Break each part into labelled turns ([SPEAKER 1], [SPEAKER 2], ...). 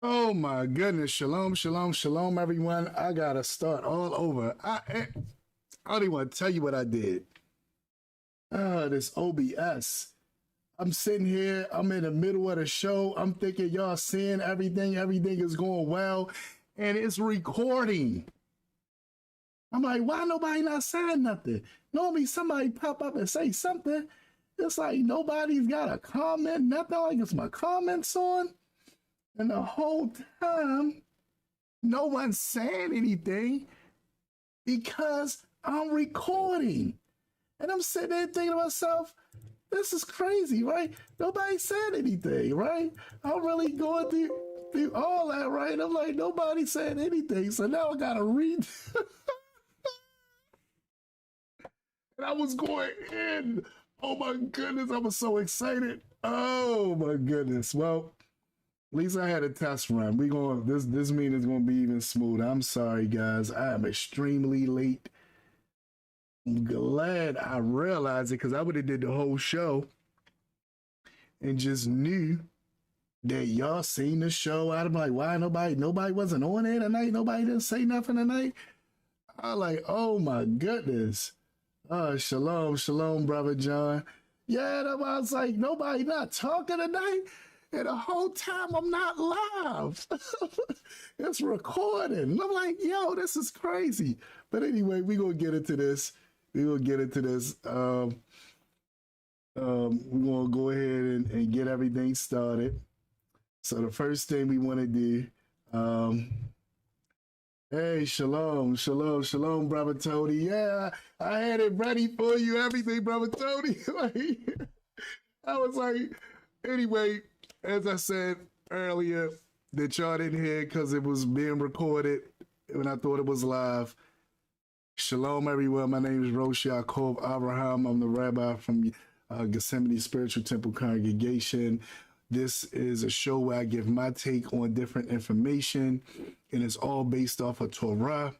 [SPEAKER 1] Oh my goodness. Shalom, shalom, shalom, everyone. I gotta start all over. I don't even want to tell you what I did. This OBS. I'm sitting here, I'm in the middle of the show. I'm thinking y'all seeing everything is going well, and it's recording. I'm like, why nobody not saying nothing? Normally somebody pop up and say something. It's like nobody's got a comment, nothing, like it's my comments on. And the whole time, no one's saying anything because I'm recording. And I'm sitting there thinking to myself, this is crazy, right? Nobody said anything, right? I'm really going through all that, right? I'm like, nobody said anything. So now I got to read. And I was going in. Oh my goodness, I was so excited. Oh my goodness. Well, at least I had a test run. This meeting is gonna be even smoother. I'm sorry, guys. I am extremely late. I'm glad I realized it because I would have did the whole show and just knew that y'all seen the show. I'm like, why nobody wasn't on there tonight? Nobody didn't say nothing tonight. I was like, oh my goodness. Shalom, shalom, brother John. Yeah, I was like, nobody not talking tonight. And the whole time I'm not live. It's recording. And I'm like, yo, this is crazy. But anyway, we're going to get into this. We're going to go ahead and get everything started. So the first thing we want to do, hey, shalom, shalom, shalom, brother Tony. Yeah, I had it ready for you, everything, brother Tony. I was like, anyway, as I said earlier, that y'all didn't hear because it was being recorded when I thought it was live. Shalom, everyone. My name is Rosh Ya'acob Abraham. I'm the rabbi from Gethsemane Spiritual Temple Congregation. This is a show where I give my take on different information, and it's all based off of Torah.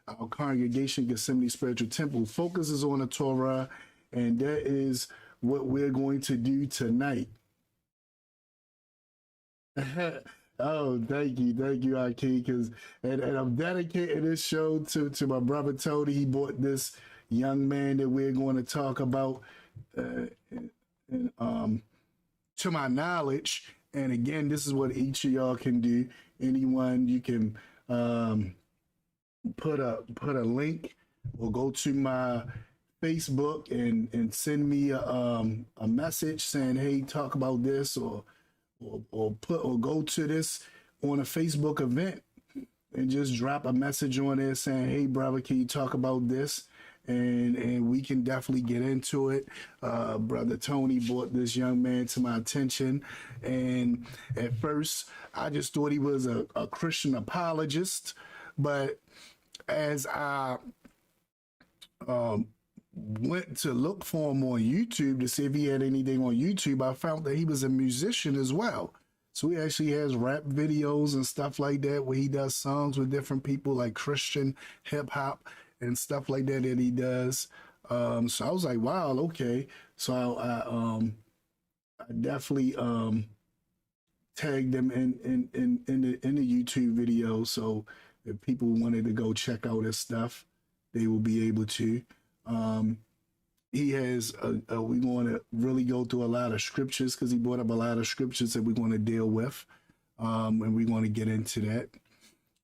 [SPEAKER 1] Our congregation, Gethsemane Spiritual Temple, focuses on the Torah, and that is what we're going to do tonight. Oh, thank you, Aki, and I'm dedicating this show to my brother Tony. He brought this young man that we're going to talk about, to my knowledge. And again, this is what each of y'all can do. Anyone, you can put a link or go to my Facebook and send me a message saying, hey, talk about this, or go to this on a Facebook event and just drop a message on there saying, hey brother, can you talk about this? And we can definitely get into it. Brother Tony brought this young man to my attention, and at first I just thought he was a Christian apologist, but as I went to look for him on YouTube to see if he had anything on YouTube, I found that he was a musician as well. So he actually has rap videos and stuff like that where he does songs with different people, like Christian hip hop and stuff like that he does. So I was like, wow, okay. So I definitely tagged them in the YouTube video. So if people wanted to go check out his stuff, they will be able to. He has we're going to really go through a lot of scriptures because he brought up a lot of scriptures that we're going to deal with, and we're going to get into that.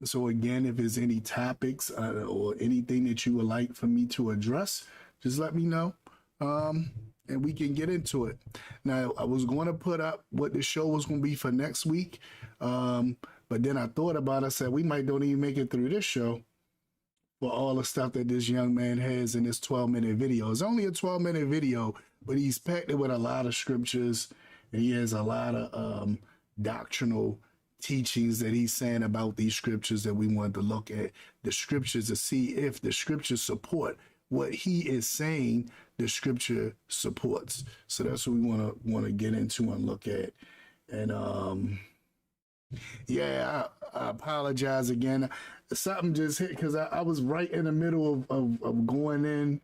[SPEAKER 1] So again, if there's any topics or anything that you would like for me to address, just let me know, and we can get into it. Now, I was going to put up what the show was going to be for next week, but then I thought about it. I said, we might don't even make it through this show for all the stuff that this young man has in this 12-minute video. It's only a 12-minute video, but he's packed it with a lot of scriptures, and he has a lot of doctrinal teachings that he's saying about these scriptures that we want to look at the scriptures to see if the scriptures support what he is saying the scripture supports. So that's what we want to get into and look at. And yeah, I apologize again. Something just hit because I was right in the middle of going in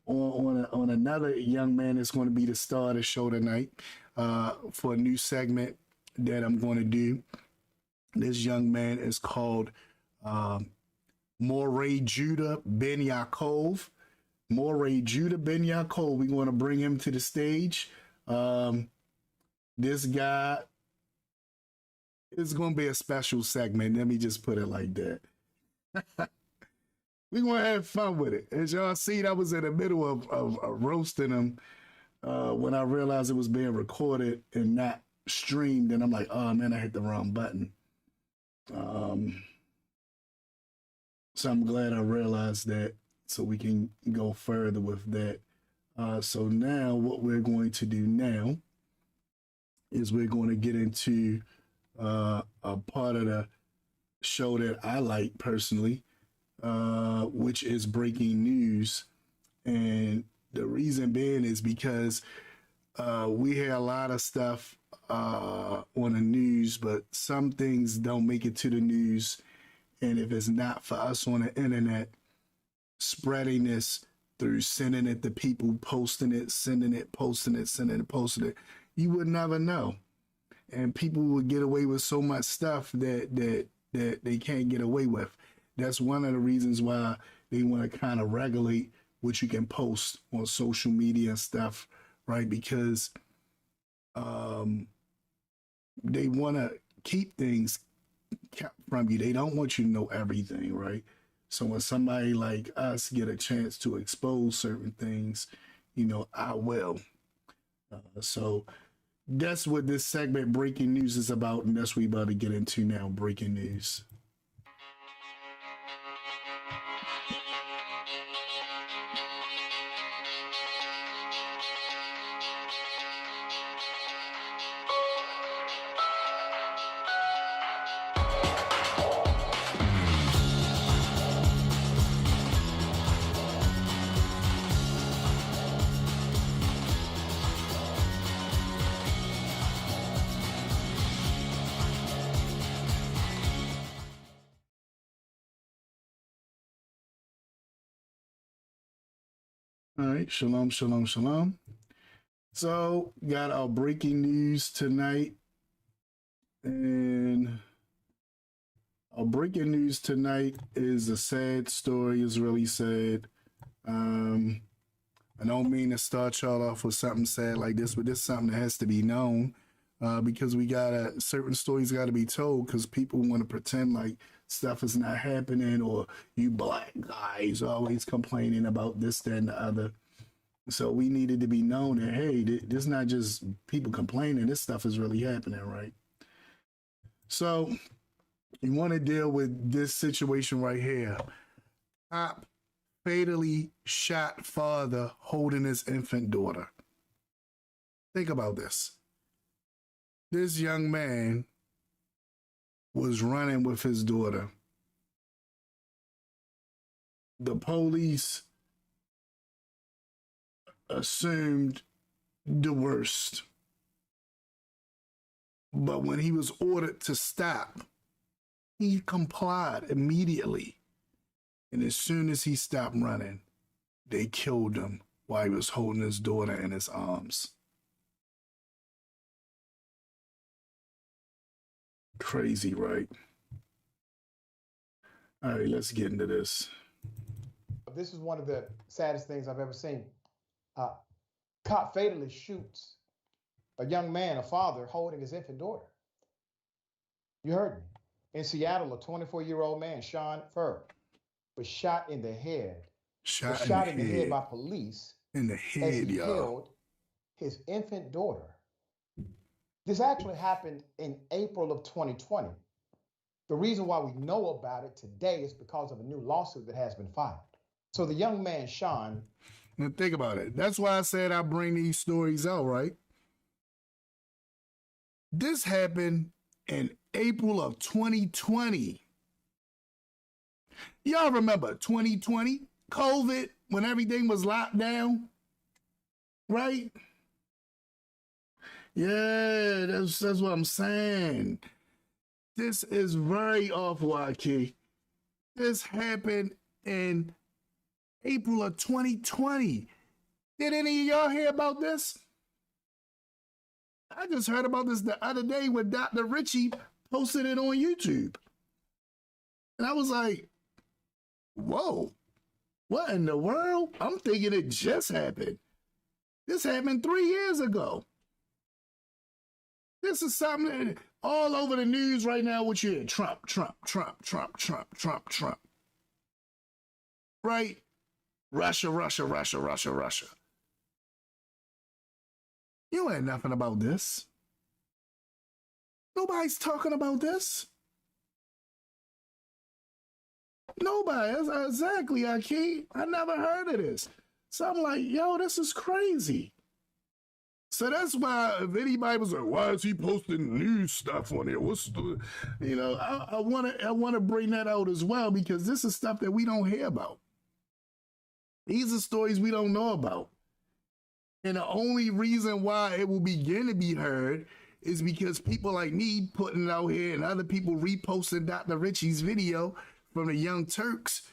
[SPEAKER 1] on another young man that's going to be the star of the show tonight for a new segment that I'm going to do. This young man is called Moray Judah Ben Yaakov. Moray Judah Ben Yaakov. We want to bring him to the stage. This guy is going to be a special segment. Let me just put it like that. We're going to have fun with it. As y'all see, I was in the middle of roasting him when I realized it was being recorded and not streamed. And I'm like, oh man, I hit the wrong button. So I'm glad I realized that, so we can go further with that. So now what we're going to do now is we're going to get into a part of the show that I like personally, which is breaking news. And the reason being is because we hear a lot of stuff on the news, but some things don't make it to the news. And if it's not for us on the internet spreading this through sending it to people, posting it, sending it, posting it, sending it, posting it, you would never know. And people would get away with so much stuff that they can't get away with. That's one of the reasons why they want to kind of regulate what you can post on social media and stuff, right? Because they want to keep things kept from you. They don't want you to know everything, right? So when somebody like us get a chance to expose certain things, you know, I will. So that's what this segment, Breaking News, is about, and that's what we're about to get into now, Breaking News. All right, shalom, shalom, shalom. So, got our breaking news tonight. And our breaking news tonight is a sad story. It's really sad. I don't mean to start y'all off with something sad like this, but this is something that has to be known because certain stories got to be told because people want to pretend like stuff is not happening, or you black guys always complaining about this, that, and the other. So we needed to be known that, hey, this is not just people complaining. This stuff is really happening, right? So you want to deal with this situation right here. Cop fatally shot father holding his infant daughter. Think about this. This young man was running with his daughter. The police assumed the worst. But when he was ordered to stop, he complied immediately. And as soon as he stopped running, they killed him while he was holding his daughter in his arms. Crazy, right? All right, let's get into this.
[SPEAKER 2] This is one of the saddest things I've ever seen. Cop fatally shoots a young man, a father, holding his infant daughter. You heard me. In Seattle, a 24-year-old man, Sean Furr, was shot in the head. Shot in the head by police.
[SPEAKER 1] In the head,
[SPEAKER 2] as he held his infant daughter. This actually happened in April of 2020. The reason why we know about it today is because of a new lawsuit that has been filed. So the young man, Sean.
[SPEAKER 1] Now think about it. That's why I said I bring these stories out, right? This happened in April of 2020. Y'all remember 2020, COVID, when everything was locked down, right? Yeah, that's what I'm saying. This is very awful, Aki. This happened in April of 2020. Did any of y'all hear about this? I just heard about this the other day when Dr. Richie posted it on YouTube. And I was like, whoa, what in the world? I'm thinking it just happened. This happened 3 years ago. This is something all over the news right now. What you hear? Trump, Trump, Trump, Trump, Trump, Trump, Trump. Right? Russia, Russia, Russia, Russia, Russia. You ain't nothing about this. Nobody's talking about this. Nobody. That's exactly, I never heard of this. So I'm like, yo, this is crazy. So that's why if anybody was like, why is he posting news stuff on there? What's the, you know, I want to bring that out as well, because this is stuff that we don't hear about. These are stories we don't know about. And the only reason why it will begin to be heard is because people like me putting it out here and other people reposting Dr. Richie's video from the Young Turks,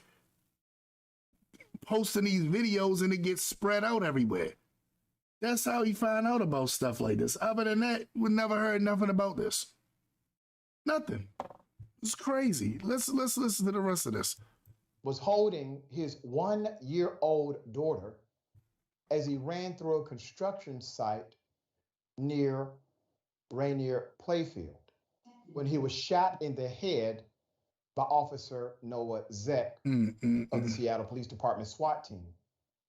[SPEAKER 1] posting these videos, and it gets spread out everywhere. That's how you find out about stuff like this. Other than that, we never heard nothing about this. Nothing. It's crazy. Let's listen to the rest of this.
[SPEAKER 2] Was holding his 1-year-old daughter as he ran through a construction site near Rainier Playfield when he was shot in the head by Officer Noah Zeck of the Seattle Police Department SWAT team.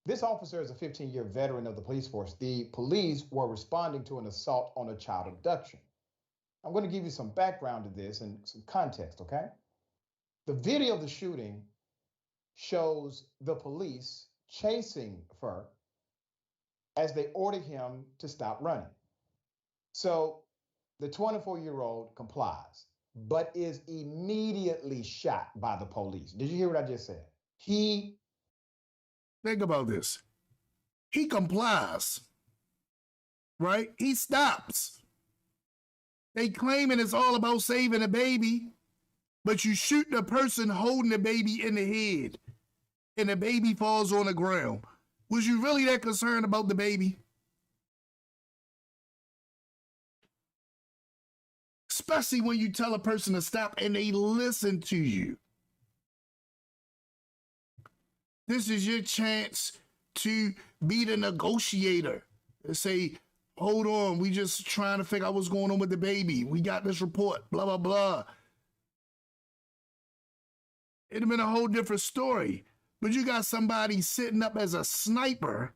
[SPEAKER 2] This officer is a 15-year veteran of the police force. The police were responding to an assault on a child abduction. I'm going to give you some background to this and some context, okay? The video of the shooting shows the police chasing Fur as they ordered him to stop running. So the 24-year-old complies, but is immediately shot by the police. Did you hear what I just said?
[SPEAKER 1] Think about this. He complies, right? He stops. They claiming it's all about saving a baby, but you shoot the person holding the baby in the head and the baby falls on the ground. Was you really that concerned about the baby? Especially when you tell a person to stop and they listen to you. This is your chance to be the negotiator and say, hold on, we just trying to figure out what's going on with the baby. We got this report, blah, blah, blah. It'd have been a whole different story. But you got somebody sitting up as a sniper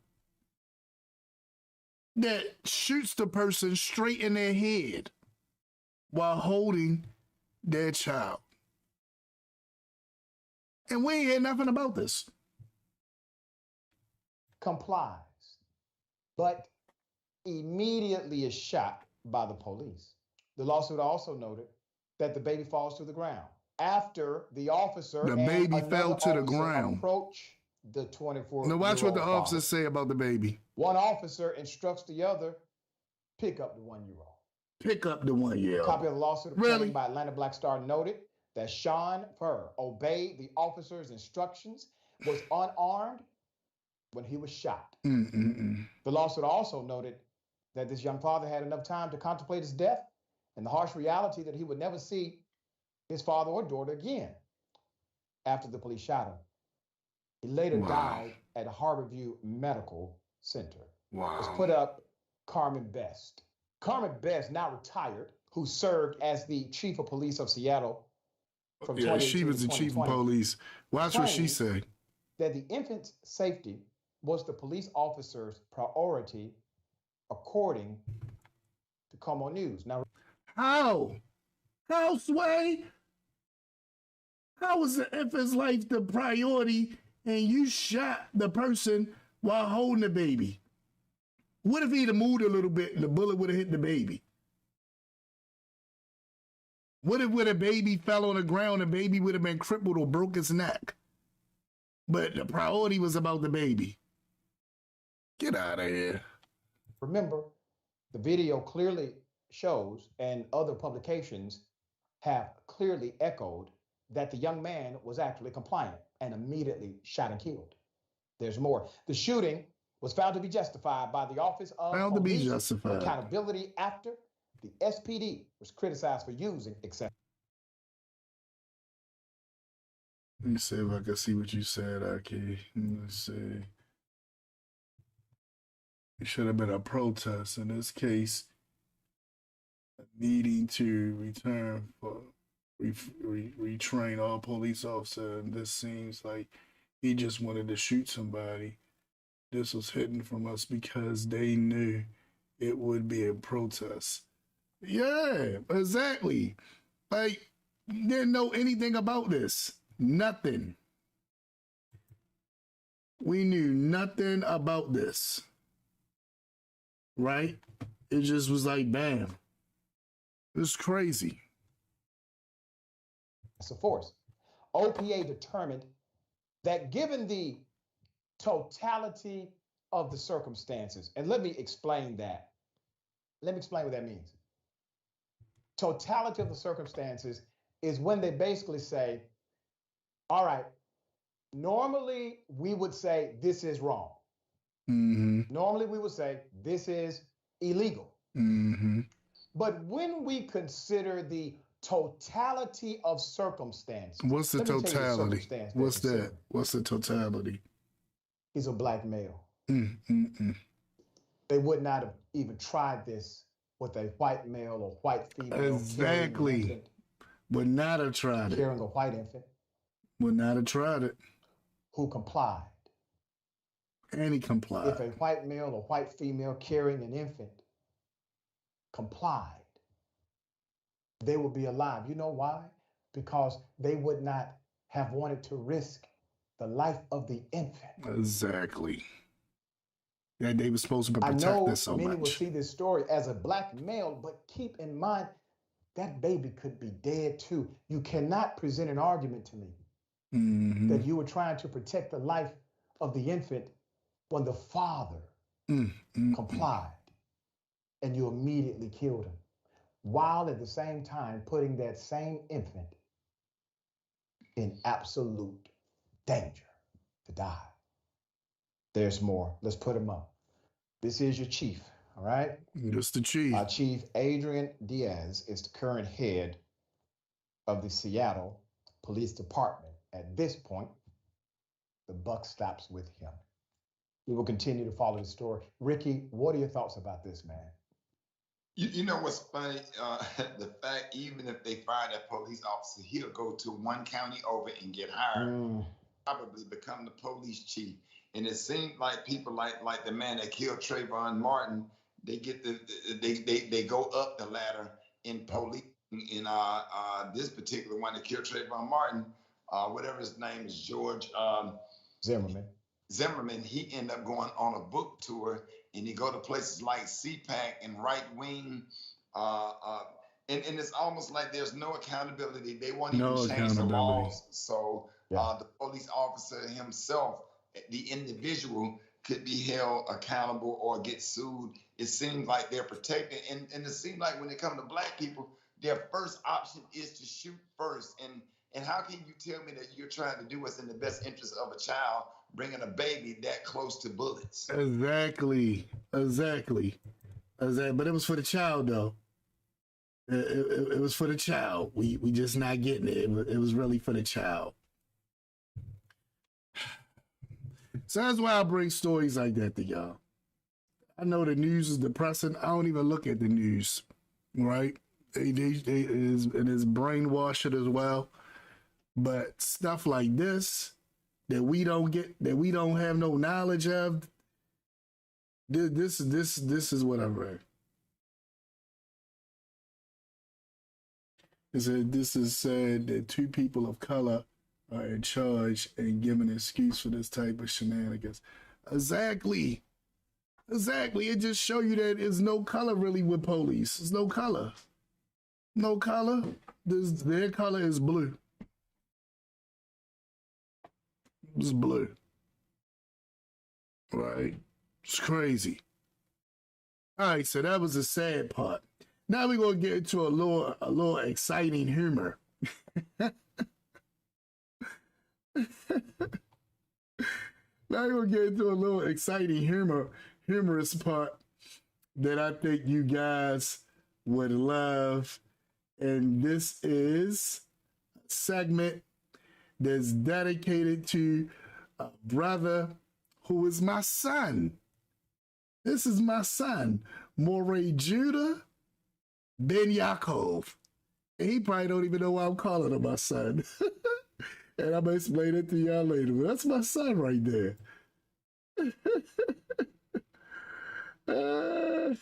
[SPEAKER 1] that shoots the person straight in their head while holding their child. And we ain't hear nothing about this.
[SPEAKER 2] Complies, but immediately is shot by the police. The lawsuit also noted that the baby falls to the ground after the officer
[SPEAKER 1] the baby fell to the ground.
[SPEAKER 2] Approach the 24-year-old.
[SPEAKER 1] Now watch what the officers say about the baby.
[SPEAKER 2] One officer instructs the other, pick up the 1-year-old.
[SPEAKER 1] Pick up the 1-year-old.
[SPEAKER 2] Copy of the lawsuit
[SPEAKER 1] really?
[SPEAKER 2] obtained by Atlanta Black Star noted that Sean Furr obeyed the officer's instructions, was unarmed when he was shot. The lawsuit also noted that this young father had enough time to contemplate his death and the harsh reality that he would never see his father or daughter again after the police shot him. He later died at Harborview Medical Center. Let's put up Carmen Best. Carmen Best, now retired, who served as the chief of police of Seattle from 2018
[SPEAKER 1] she was the chief of police. Watch what she said.
[SPEAKER 2] That the infant's safety was the police officer's priority, according to Como News. Now,
[SPEAKER 1] how, Sway? How was the infant's life the priority and you shot the person while holding the baby? What if he'd have moved a little bit and the bullet would have hit the baby? What if when a baby fell on the ground, the baby would have been crippled or broke its neck? But the priority was about the baby. Get out of here.
[SPEAKER 2] Remember, the video clearly shows, and other publications have clearly echoed, that the young man was actually compliant and immediately shot and killed. There's more. The shooting was found to be justified by the Office of Police Accountability after The SPD was criticized for using excessive.
[SPEAKER 1] Let me see if I can see what you said, Aki. Let's see. It should have been a protest. In this case, needing to return for retrain all police officers. And this seems like he just wanted to shoot somebody. This was hidden from us because they knew it would be a protest. Yeah, exactly. Like, didn't know anything about this. Nothing. We knew nothing about this. Right? It just was like, bam. It's crazy.
[SPEAKER 2] It's a force. OPA determined that given the totality of the circumstances, and let me explain that. Let me explain what that means. Totality of the circumstances is when they basically say, all right, normally we would say this is wrong.
[SPEAKER 1] Mm-hmm.
[SPEAKER 2] Normally we would say this is illegal.
[SPEAKER 1] Mm-hmm.
[SPEAKER 2] But when we consider the totality of circumstances.
[SPEAKER 1] What's the totality? What's that? What's the totality?
[SPEAKER 2] He's a black male.
[SPEAKER 1] Mm-mm-mm.
[SPEAKER 2] They would not have even tried this with a white male or white female.
[SPEAKER 1] Exactly. Would not have tried it.
[SPEAKER 2] Carrying a white infant.
[SPEAKER 1] Would not have tried it.
[SPEAKER 2] Who complied.
[SPEAKER 1] And he complied.
[SPEAKER 2] If a white male or white female carrying an infant complied, they would be alive. You know why? Because they would not have wanted to risk the life of the infant.
[SPEAKER 1] Exactly. That they were supposed to protect this so much.
[SPEAKER 2] I know many will see this story as a black male, but keep in mind that baby could be dead too. You cannot present an argument to me that you were trying to protect the life of the infant when the father complied and you immediately killed him, while at the same time putting that same infant in absolute danger to die. There's more. Let's put him up. This is your chief, all right?
[SPEAKER 1] This the chief.
[SPEAKER 2] Our chief, Adrian Diaz, is the current head of the Seattle Police Department. At this point, the buck stops with him. We will continue to follow the story. Ricky, what are your thoughts about this, man?
[SPEAKER 3] You know what's funny? The fact, even if they fire that police officer, he'll go to one county over and get hired, probably become the police chief. And it seems like people like the man that killed Trayvon Martin, they get they go up the ladder in police. In this particular one that killed Trayvon Martin, whatever his name is, George Zimmerman, he ended up going on a book tour, and he go to places like CPAC and Right Wing, and it's almost like there's no accountability. They won't even change the laws. So the police officer himself, the individual, could be held accountable or get sued. It seems like they're protected, and it seems like when it comes to black people, their first option is to shoot first. And how can you tell me that you're trying to do what's in the best interest of a child, bringing a baby that close to bullets?
[SPEAKER 1] Exactly. But it was for the child, though. It was for the child. We just not getting it. It was really for the child. So that's why I bring stories like that to y'all. I know the news is depressing. I don't even look at the news, right? It is brainwashed as well. But stuff like this that we don't get, that we don't have no knowledge of, this is what I read. This is said that 2 people of color are in charge and given an excuse for this type of shenanigans. Exactly. It just show you that there's no color really with police. There's no color. No color. Their color is blue. It's blue. Right? It's crazy. All right, so that was the sad part. Now we're gonna get into a little exciting humor. Now we're gonna get into a little exciting humorous part that I think you guys with love. And this is a segment that's dedicated to a brother who is my son. This is my son, Moray Judah Ben Ya'acob. And he probably don't even know why I'm calling him my son. And I'm going to explain it to y'all later. But that's my son right there. All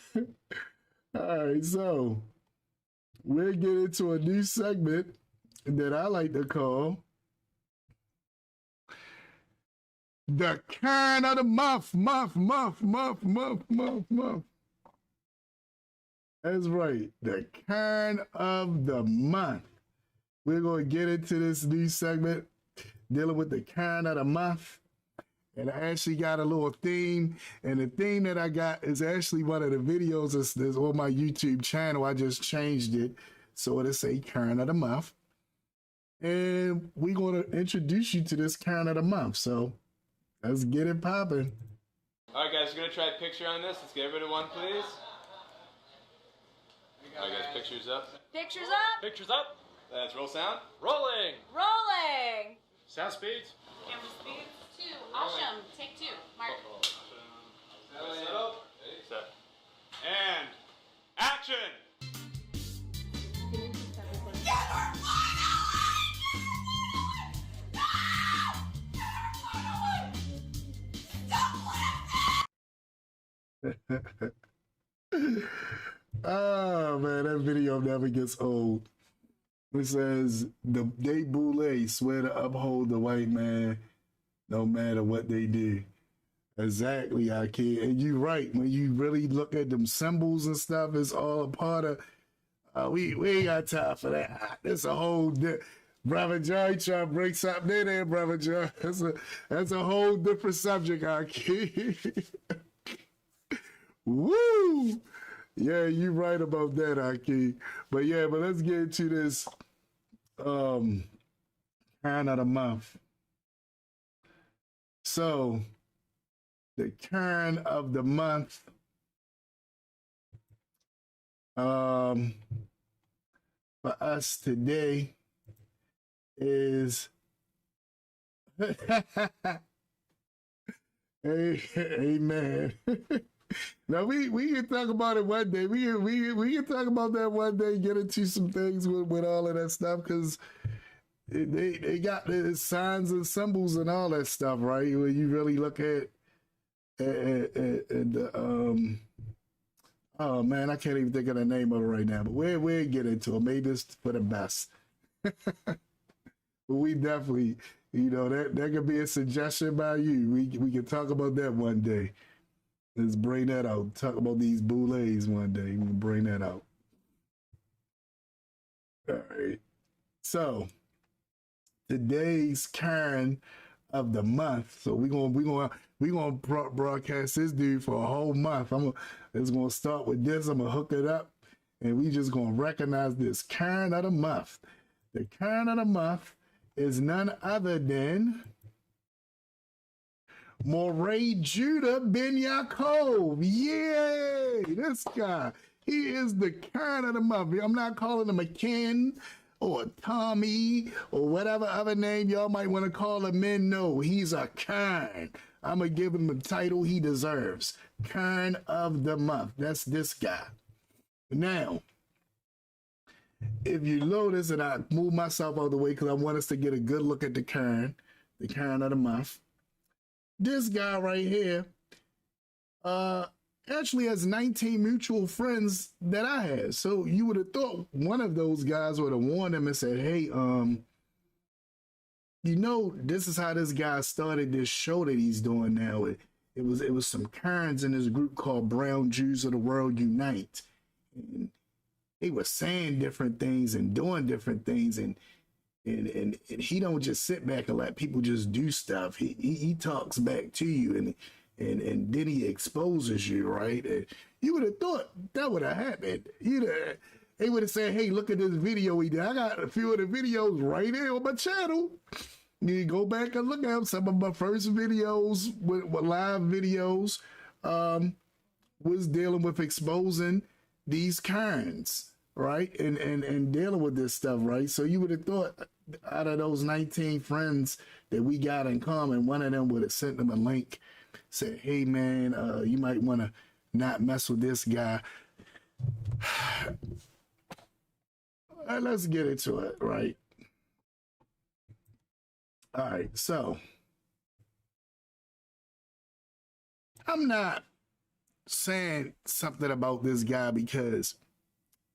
[SPEAKER 1] right, so we'll get into a new segment that I like to call the Kern of the Month. That's right, the Kern of the Month. We're going to get into this new segment dealing with the Kern of the Month. And I actually got a little theme. And the theme that I got is actually one of the videos that's on my YouTube channel. I just changed it so it'll say Kern of the Month. And we're going to introduce you to this Kern of the Month. So let's get it popping.
[SPEAKER 4] All right, guys, we're going to try a picture on this. Let's get everybody one, please. All right, guys, pictures up.
[SPEAKER 5] Pictures up.
[SPEAKER 4] Pictures up. Let's roll sound.
[SPEAKER 5] Rolling. Rolling.
[SPEAKER 4] Sound speeds.
[SPEAKER 5] Camera speed. 2. Awesome. Take 2. Mark.
[SPEAKER 4] Set up. Set. And action.
[SPEAKER 1] Oh man, that video never gets old. It says they boule swear to uphold the white man no matter what they do. Exactly, I can. And you're right. When you really look at them symbols and stuff, it's all a part of. We ain't got time for that. That's a whole. Brother John, you trying to break something in there, Brother John. That's a whole different subject, I can. Woo! Yeah, you're right about that, Aki. But yeah, but let's get into this Kern of the Month. So the Kern of the Month for us today is amen. Now we can talk about it one day. We can talk about that one day. Get into some things with all of that stuff because they got the signs and symbols and all that stuff, right? When you really look at the oh man, I can't even think of the name of it right now. But we'll get into it. Maybe it's for the best. But we definitely, that could be a suggestion by you. We can talk about that one day. Let's bring that out. Talk about these boulets one day. We'll bring that out. All right. So today's Kern of the Month. So we're gonna broadcast this dude for a whole month. It's gonna start with this. I'm gonna hook it up, and we just gonna recognize this Kern of the Month. The Kern of the Month is none other than Moray Judah Ben Ya'acob. Yay! This guy. He is the Kern of the Month. I'm not calling him a Ken or a Tommy or whatever other name y'all might want to call him. Men, no, he's a Kern. I'm going to give him the title he deserves. Kern of the Month. That's this guy. Now, if you notice, and I move myself out of the way because I want us to get a good look at the Kern of the Month. This guy right here actually has 19 mutual friends that I had. So you would have thought one of those guys would have warned him and said, hey, this is how this guy started this show that he's doing now. It was some Kerns in this group called Brown Jews of the World Unite. And they were saying different things and doing different things, and he don't just sit back and let people just do stuff. He talks back to you and then he exposes you, right? And you would have thought that would have happened. They would have said, hey, look at this video we did. I got a few of the videos right here on my channel. You go back and look at some of my first videos with live videos was dealing with exposing these Karens, right? And dealing with this stuff, right? So you would have thought out of those 19 friends that we got in common, one of them would have sent them a link, said, hey man, you might want to not mess with this guy. Let's get into it, right? All right, so I'm not saying something about this guy because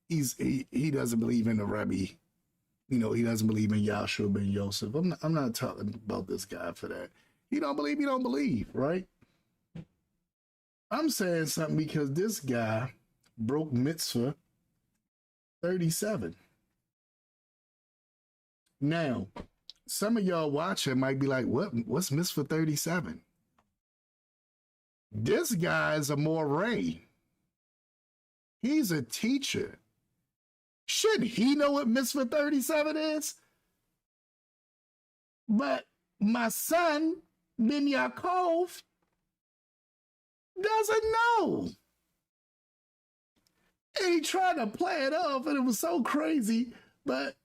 [SPEAKER 1] he doesn't believe in the Rebbe. You know, he doesn't believe in Yahshua ben Yosef. I'm not talking about this guy for that. He don't believe, right? I'm saying something because this guy broke mitzvah 37. Now, some of y'all watching might be like, what's mitzvah 37? This guy is a moray. He's a teacher. Shouldn't he know what mitzvah 37 is? But my son, Ben Yaakov, doesn't know. And he tried to play it off, and it was so crazy. But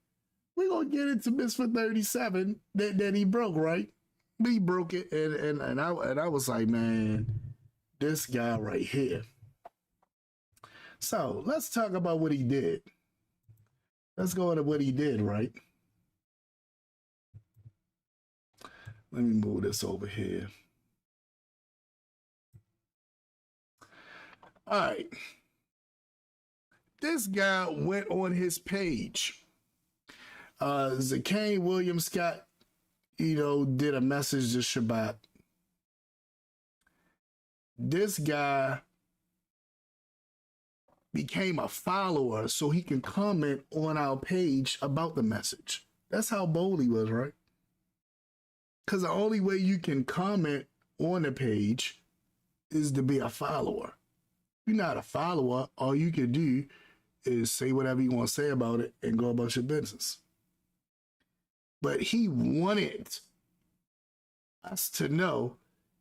[SPEAKER 1] we're going to get into mitzvah 37 that he broke, right? He broke it, and I was like, man, this guy right here. So let's talk about what he did. Let's go into what he did, right? Let me move this over here. All right. This guy went on his page. Zakane William Scott, did a message to Shabbat. This guy became a follower so he can comment on our page about the message. That's how bold he was, right? Because the only way you can comment on the page is to be a follower. If you're not a follower, all you can do is say whatever you want to say about it and go about your business. But he wanted us to know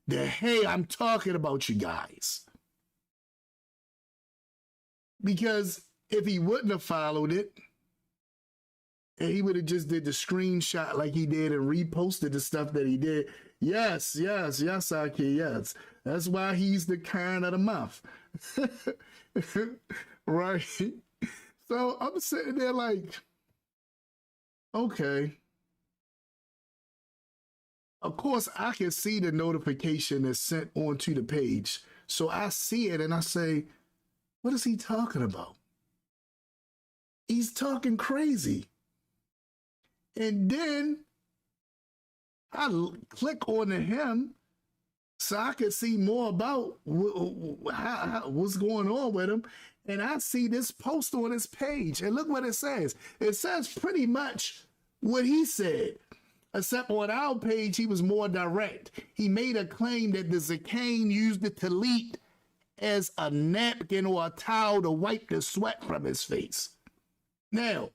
[SPEAKER 1] that, hey, I'm talking about you guys. Because if he wouldn't have followed it, and he would have just did the screenshot like he did and reposted the stuff that he did, yes, Aki, yes. That's why he's the kind of the month. Right? So I'm sitting there like, okay. Of course, I can see the notification that's sent onto the page. So I see it and I say, what is he talking about? He's talking crazy. And then I click on him so I could see more about what's going on with him. And I see this post on his page. And look what it says. It says pretty much what he said. Except on our page, he was more direct. He made a claim that the Zakane used the talit as a napkin or a towel to wipe the sweat from his face. Now,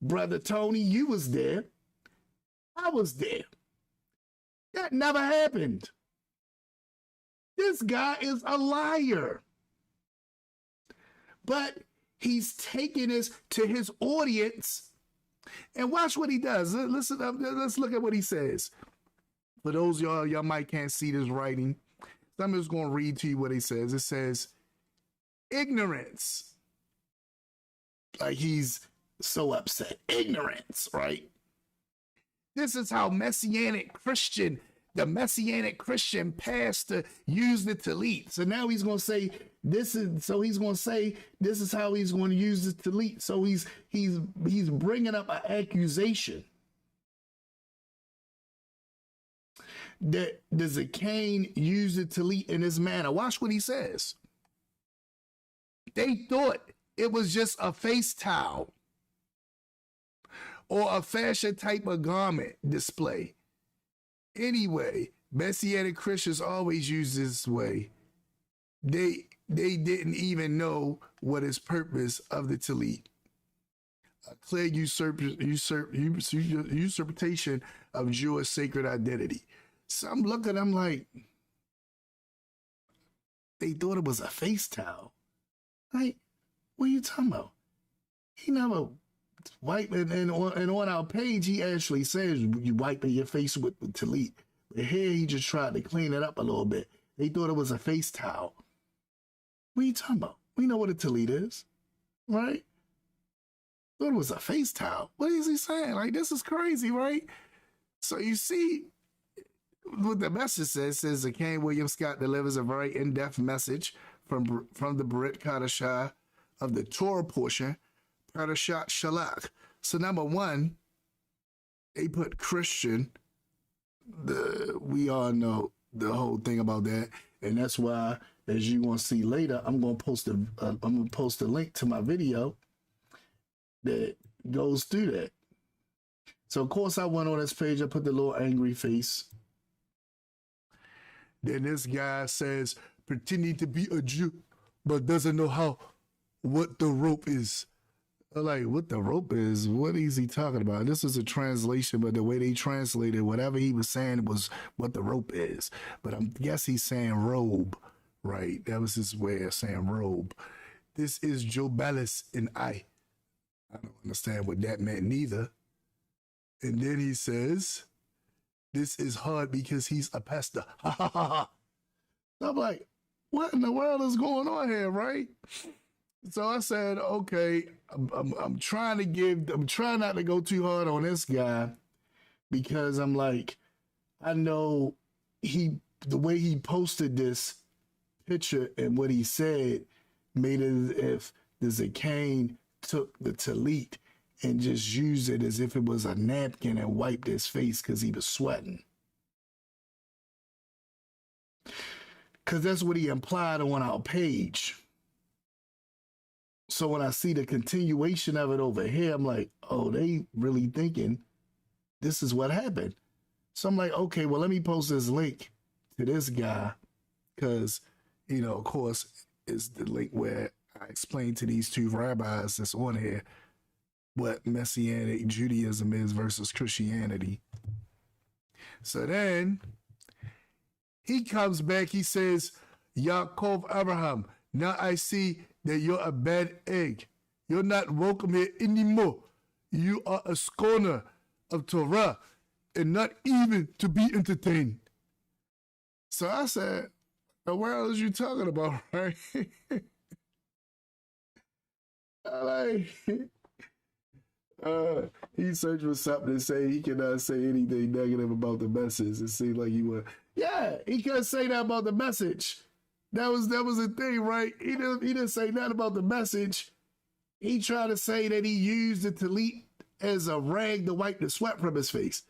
[SPEAKER 1] Brother Tony, you was there. I was there. That never happened. This guy is a liar. But he's taking this to his audience. And watch what he does. Listen, let's look at what he says. For those y'all might can't see this writing, so I'm just going to read to you what he says. It says, ignorance. Like he's so upset. Ignorance, right? This is how the Messianic Christian pastor used the talit. So now he's going to say this is how he's going to use the talit. So he's bringing up an accusation that the Zakane used the talit in this manner. Watch what he says. They thought it was just a face towel or a fashion type of garment display. Anyway, Messianic Christians always use this way. They didn't even know what is purpose of the talit. A clear usurpation of Jewish sacred identity. So I'm looking, I'm like, they thought it was a face towel. Like, What are you talking about? He never wipe and on our page he actually says you wiping your face with the tallit. But here he just tried to clean it up a little bit. They thought it was a face towel. What are you talking about? We know what a tallit is, right? Thought it was a face towel. What is he saying? Like, this is crazy, right? So you see what the message says that Kane William Scott delivers a very in-depth message from the Brit Kadashah of the Torah portion, Parashat Shalach. So number one, they put Christian. We all know the whole thing about that, and that's why, as you gonna see later, I'm gonna post a link to my video that goes through that. So of course I went on this page. I put the little angry face. Then this guy says, pretending to be a Jew, but doesn't know what the rope is. Like, what the rope is? What is he talking about? This is a translation, but the way they translated, whatever he was saying was what the rope is. But I guess he's saying robe, right? That was his way of saying robe. This is Joe Ballas and I don't understand what that meant neither. And then he says, this is hard because he's a pastor. Ha ha ha ha. So I'm like, what in the world is going on here, right? So I said, okay, I'm trying not to go too hard on this guy, because I'm like, I know the way he posted this picture and what he said made it as if the Zakane took the tallit and just used it as if it was a napkin and wiped his face because he was sweating. Because that's what he implied on our page. So when I see the continuation of it over here, I'm like, oh, they really thinking this is what happened. So I'm like, okay, well, let me post this link to this guy, because, of course, it's the link where I explained to these two rabbis that's on here what Messianic Judaism is versus Christianity. So then he comes back, he says, Yaakov Abraham, now I see that you're a bad egg. You're not welcome here anymore. You are a scorner of Torah and not even to be entertained. So I said, the world is you talking about, right? He searched for something to say. He cannot say anything negative about the message. It seemed like he would. Yeah, he couldn't say that about the message. That was the thing, right? He didn't say nothing about the message. He tried to say that he used the tallit as a rag to wipe the sweat from his face.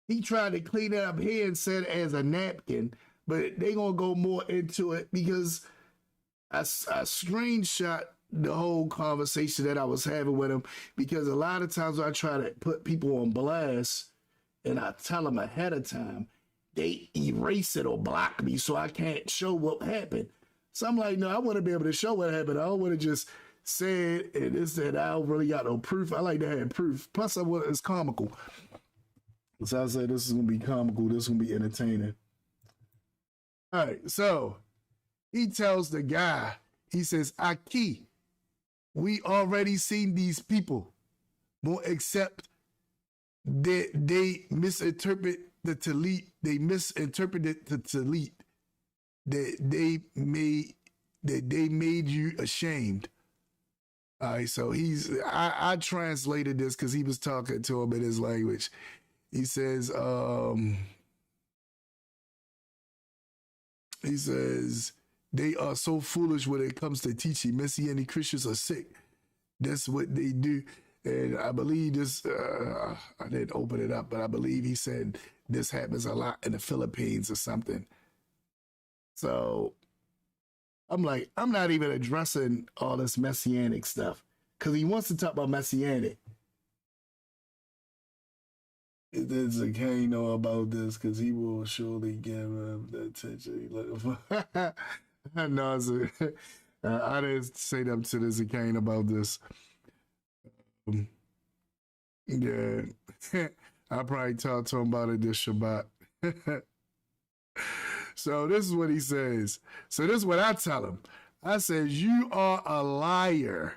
[SPEAKER 1] He tried to clean it up here and said as a napkin, but they gonna go more into it because I screenshot the whole conversation that I was having with him, because a lot of times when I try to put people on blast and I tell them ahead of time, they erase it or block me so I can't show what happened. So I'm like, no, I want to be able to show what happened. I don't want to just say it and this and I don't really got no proof. I like to have proof. Plus, it's comical. So I said, this is going to be comical. This is going to be entertaining. All right, so he tells the guy, he says, Aki, we already seen these people, more except that they misinterpret the tallit. They misinterpreted the tallit. That they made you ashamed. All right, so I translated this because he was talking to him in his language. He says, they are so foolish when it comes to teaching. Messianic Christians are sick. That's what they do. And I believe this, I didn't open it up, but I believe he said this happens a lot in the Philippines or something. So I'm like, I'm not even addressing all this Messianic stuff because he wants to talk about Messianic. There's a can't know about this because he will surely give him the attention he's looking for. No, I didn't say that to the Zakane about this. Yeah, I probably talked to him about it this Shabbat. So this is what he says. So this is what I tell him. I said, you are a liar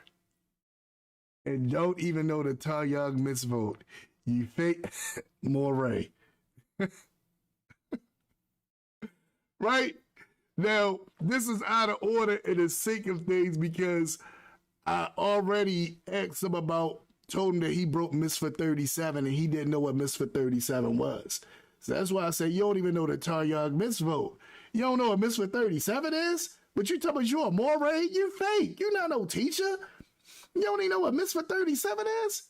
[SPEAKER 1] and don't even know the Taryag mitzvot. You fake moray. Right? Now, this is out of order in the sake of things because I already asked him told him that he broke Mitzvah 37 and he didn't know what Mitzvah 37 was. So that's why I say, you don't even know the Taryag mitzvot. You don't know what Mitzvah 37 is? But you talking about you a moray? You fake. You not no teacher. You don't even know what Mitzvah 37 is?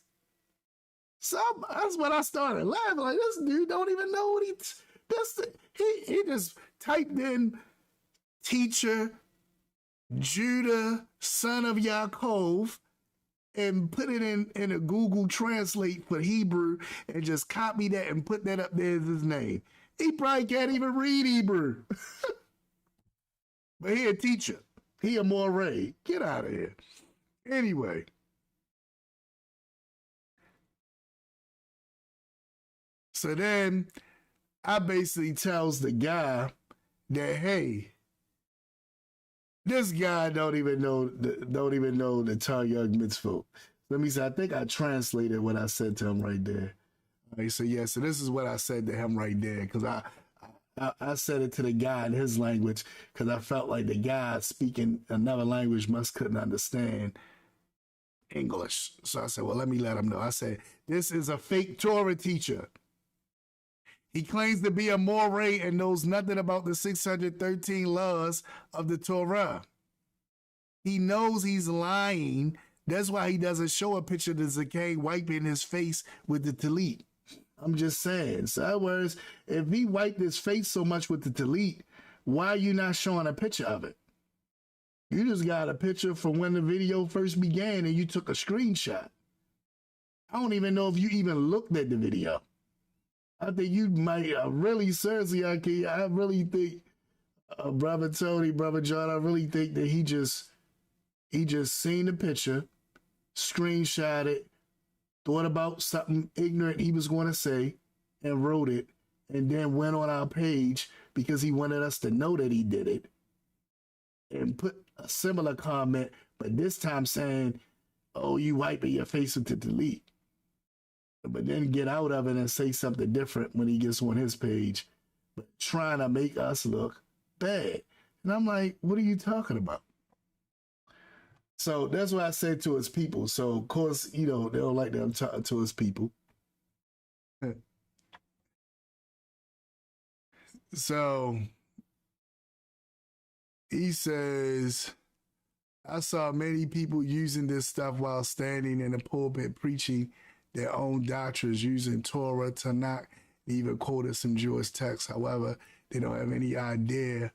[SPEAKER 1] So that's when I started laughing. Like, this dude don't even know what he just typed in teacher, Judah, son of Ya'acob, and put it in a Google Translate for Hebrew and just copy that and put that up there as his name. He probably can't even read Hebrew. But he a teacher. He a moray. Get out of here. Anyway. So then I basically tells the guy that, hey, this guy don't even know the Taryag mitzvot. Let me say, I think I translated what I said to him right there. He said, yeah, so this is what I said to him right there, because I said it to the guy in his language because I felt like the guy speaking another language couldn't understand English. So I said, well, let me let him know. I said, this is a fake Torah teacher. He claims to be a moray and knows nothing about the 613 laws of the Torah. He knows he's lying. That's why he doesn't show a picture of the Zakeh wiping his face with the Talit. I'm just saying. So in other words, if he wiped his face so much with the Talit, why are you not showing a picture of it? You just got a picture from when the video first began and you took a screenshot. I don't even know if you even looked at the video. I think you might really, seriously, I really think, Brother Tony, Brother John, I really think that he just seen the picture, screenshot it, thought about something ignorant he was going to say, and wrote it, and then went on our page because he wanted us to know that he did it, and put a similar comment, but this time saying, oh, you wiping your face with the Delete. But then get out of it and say something different when he gets on his page, but trying to make us look bad. And I'm like, what are you talking about? So that's what I said to his people. So, of course, they don't like them talking to his people. So he says, I saw many people using this stuff while standing in the pulpit preaching their own doctrines, using Torah, Tanakh, even quoted some Jewish texts. However, they don't have any idea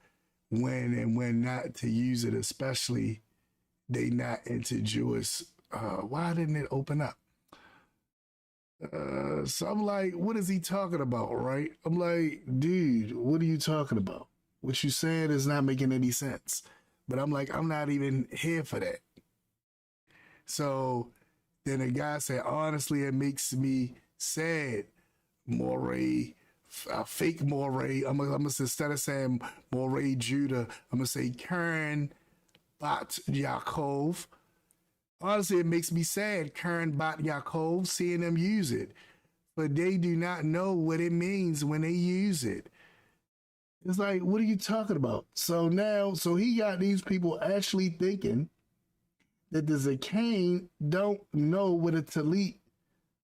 [SPEAKER 1] when and when not to use it, especially they not into Jewish. Why didn't it open up? So I'm like, what is he talking about, right? I'm like, dude, what are you talking about? What you saying is not making any sense. But I'm like, I'm not even here for that. So then the guy said, honestly, it makes me sad, moray, fake moray. I'm gonna instead of saying moray Judah, I'm gonna say Karen Bat Yaakov. Honestly, it makes me sad, Karen Bat Yaakov, seeing them use it. But they do not know what it means when they use it. It's like, what are you talking about? So he got these people actually thinking that the Zakane don't know what a Talit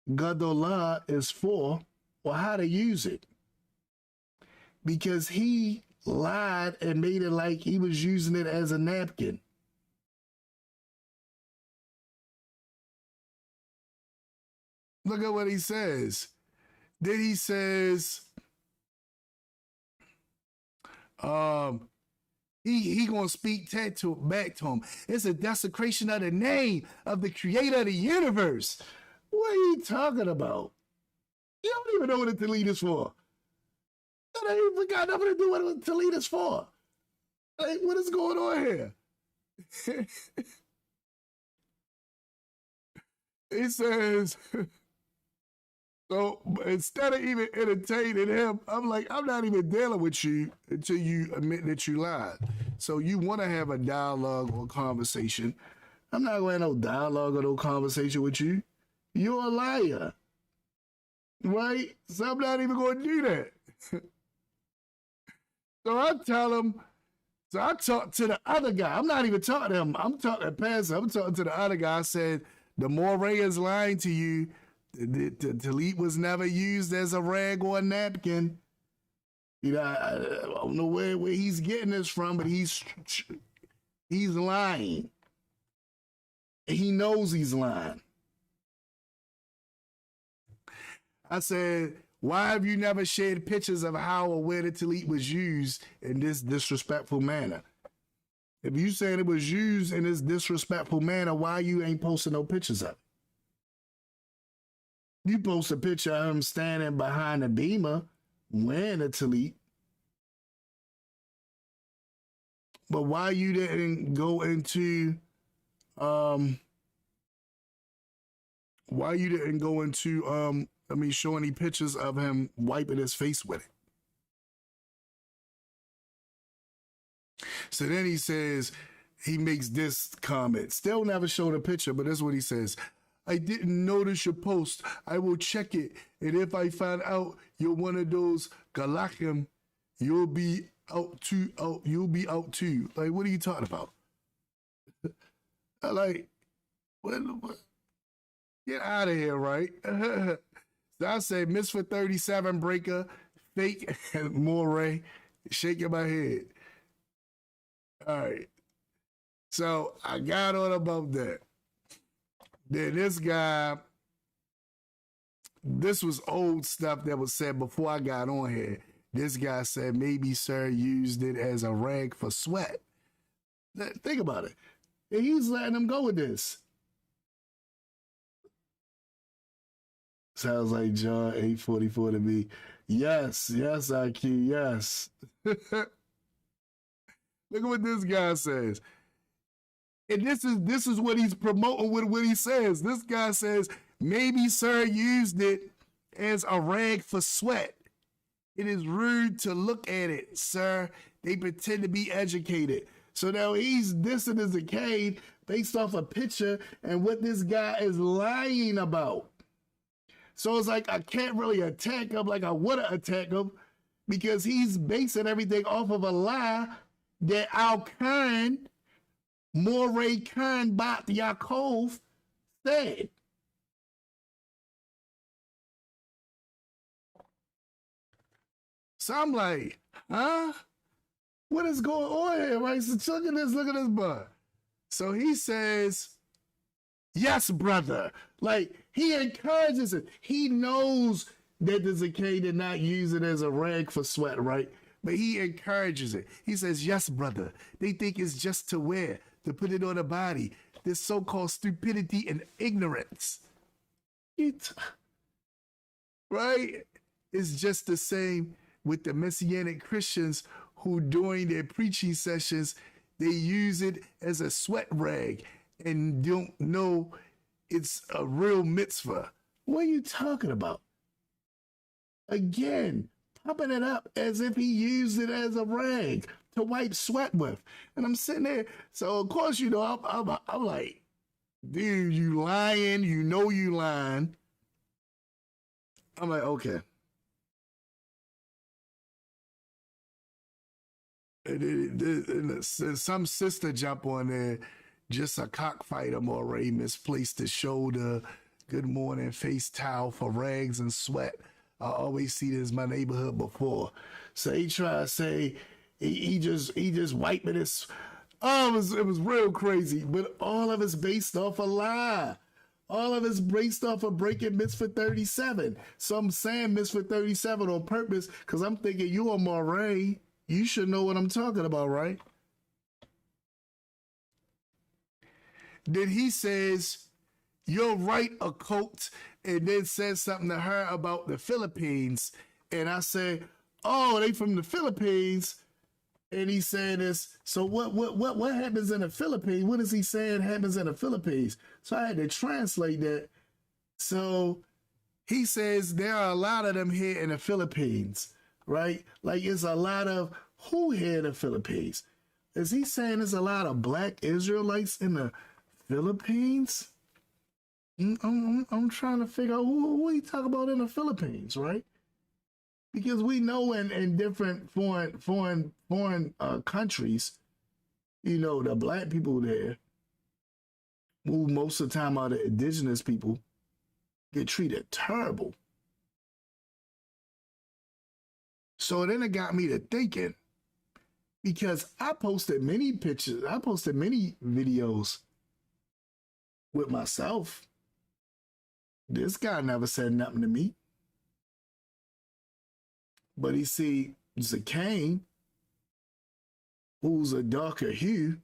[SPEAKER 1] Gadolah is for or how to use it. Because he lied and made it like he was using it as a napkin. Look at what he says. Then he says, he gonna speak back to him. It's a desecration of the name of the creator of the universe. What are you talking about? You don't even know what a Talit is for. That ain't even got nothing to do with what a Talit is for. Like, what is going on here? He says, so instead of even entertaining him, I'm like, I'm not even dealing with you until you admit that you lied. So you want to have a dialogue or conversation. I'm not going to have no dialogue or no conversation with you. You're a liar. Right? So I'm not even going to do that. So I tell him, so I talk to the other guy. I'm not even talking to him. I'm talking to Pastor. I'm talking to the other guy. I said, the Moray is lying to you. The tallit was never used as a rag or a napkin. You know, I don't know where he's getting this from, but he's lying. He knows he's lying. I said, why have you never shared pictures of how or where the tallit was used in this disrespectful manner? If you saying it was used in this disrespectful manner, why you ain't posting no pictures of it? You post a picture of him standing behind a beamer wearing a tallit. But why you didn't go into show any pictures of him wiping his face with it? So then he says, he makes this comment. Still never showed a picture, but that's what he says. I didn't notice your post. I will check it. And if I find out you're one of those galachim, you'll be out too. You'll be out too. Like, what are you talking about? Like, what? Get out of here, right? So I say, Misfit 37 breaker, fake Moray, shaking my head. All right. So I got on about that. Then this guy, this was old stuff that was said before I got on here. This guy said, maybe sir used it as a rag for sweat. Think about it. And he's letting him go with this. Sounds like John 8:44 to me. Yes, IQ, yes. Look at what this guy says. And this is what he's promoting with what he says. This guy says, maybe sir used it as a rag for sweat. It is rude to look at it, sir. They pretend to be educated. So now he's dissing his decade based off a picture and what this guy is lying about. So it's like I can't really attack him like I would have attacked him because he's basing everything off of a lie that our kind, Moray kind Bat Yaakov said. So I'm like, huh? What is going on here, right? So look at this, bud. So he says, yes, brother. Like, he encourages it. He knows that the Zakai did not use it as a rag for sweat, right? But he encourages it. He says, yes, brother. They think it's just to wear, to put it on the body. This so-called stupidity and ignorance. Right? It's just the same with the Messianic Christians who during their preaching sessions, they use it as a sweat rag and don't know it's a real mitzvah. What are you talking about? Again, popping it up as if he used it as a rag to wipe sweat with. And I'm sitting there. So, of course, you know, I'm like, dude, you lying. You know you lying. I'm like, okay. And some sister jump on there, just a cockfighter Moray misplaced his shoulder. Good morning, face towel for rags and sweat. I always see this in my neighborhood before. So he try to say he just wiping his. Oh, it was real crazy. But all of it's based off a lie. All of it's based off of breaking Misfit 37. So I'm saying Misfit 37 on purpose because I'm thinking you are Moray. You should know what I'm talking about, right? Then he says, you're right, a cult, and then says something to her about the Philippines. And I say, oh, they from the Philippines. And he's saying this. So what happens in the Philippines? What is he saying happens in the Philippines? So I had to translate that. So he says there are a lot of them here in the Philippines, right? Like it's a lot of who here in the Philippines? Is he saying there's a lot of black Israelites in the Philippines? I'm trying to figure out who he talk about in the Philippines, right? Because we know in different foreign countries, you know, the black people there, who most of the time are the indigenous people, get treated terrible. So then it got me to thinking, because I posted many pictures, I posted many videos with myself. This guy never said nothing to me. But he see Zacchaeus, who's a darker hue,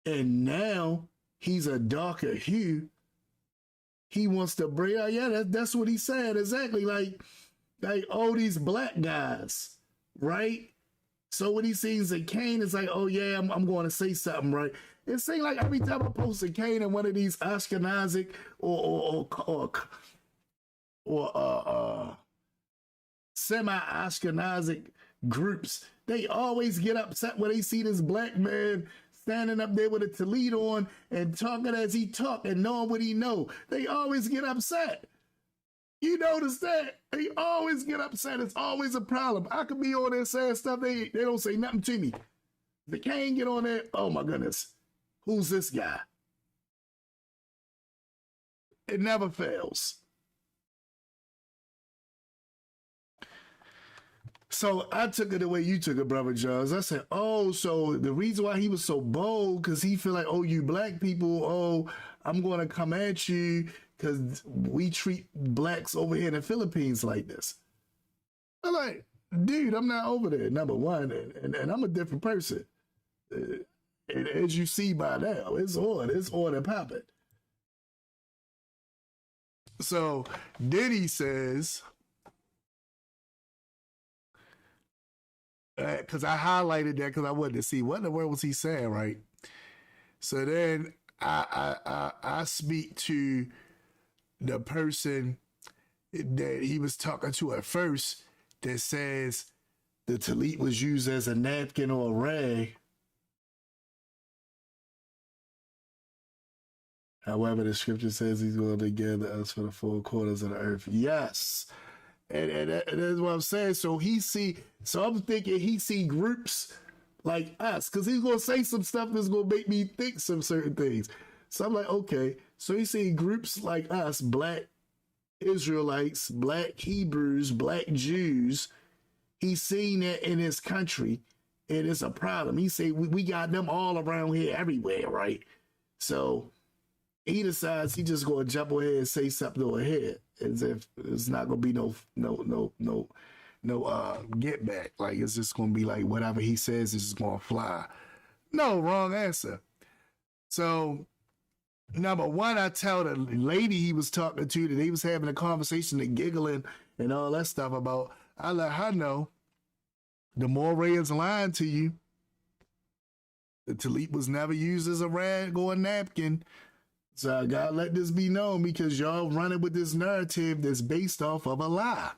[SPEAKER 1] and now he's a darker hue. He wants to bring out, yeah, that's what he said, exactly. Like all these black guys, right? So when he sees Zacchaeus, it's like, oh yeah, I'm going to say something, right? It seems like every time I post Zacchaeus in one of these Ashkenazic or semi-Ashkenazic groups, they always get upset when they see this black man standing up there with a tallit on and talking as he talk and knowing what he know. They always get upset. You notice that? They always get upset. It's always a problem. I could be on there saying stuff, they don't say nothing to me. They can't get on there, oh my goodness, who's this guy? It never fails. So I took it the way you took it, Brother Johns. I said, oh, so the reason why he was so bold, because he feel like, oh, you black people, oh, I'm going to come at you because we treat blacks over here in the Philippines like this. I'm like, dude, I'm not over there, number one, and I'm a different person. And as you see by now, it's on and popping. So then he says, because I highlighted that because I wanted to see what in the world was he saying, right? So then I speak to the person that he was talking to at first that says the tallit was used as a napkin or a rag. However, the scripture says he's going to gather us for the four quarters of the earth. Yes. And that's what I'm saying. So I'm thinking he see groups like us, because he's going to say some stuff that's going to make me think some certain things. So I'm like, okay. So he see groups like us, black Israelites, black Hebrews, black Jews. He's seen that in his country, and it's a problem. He say, we got them all around here everywhere, right? So he decides he just going to jump ahead and say something over here, as if it's not going to be no get back. Like, it's just going to be like whatever he says is just going to fly. No, wrong answer. So, number one, I tell the lady he was talking to that he was having a conversation and giggling and all that stuff about, I let her know the Moray is lying to you. The tallit was never used as a rag or a napkin. So I gotta let this be known, because y'all running with this narrative that's based off of a lie.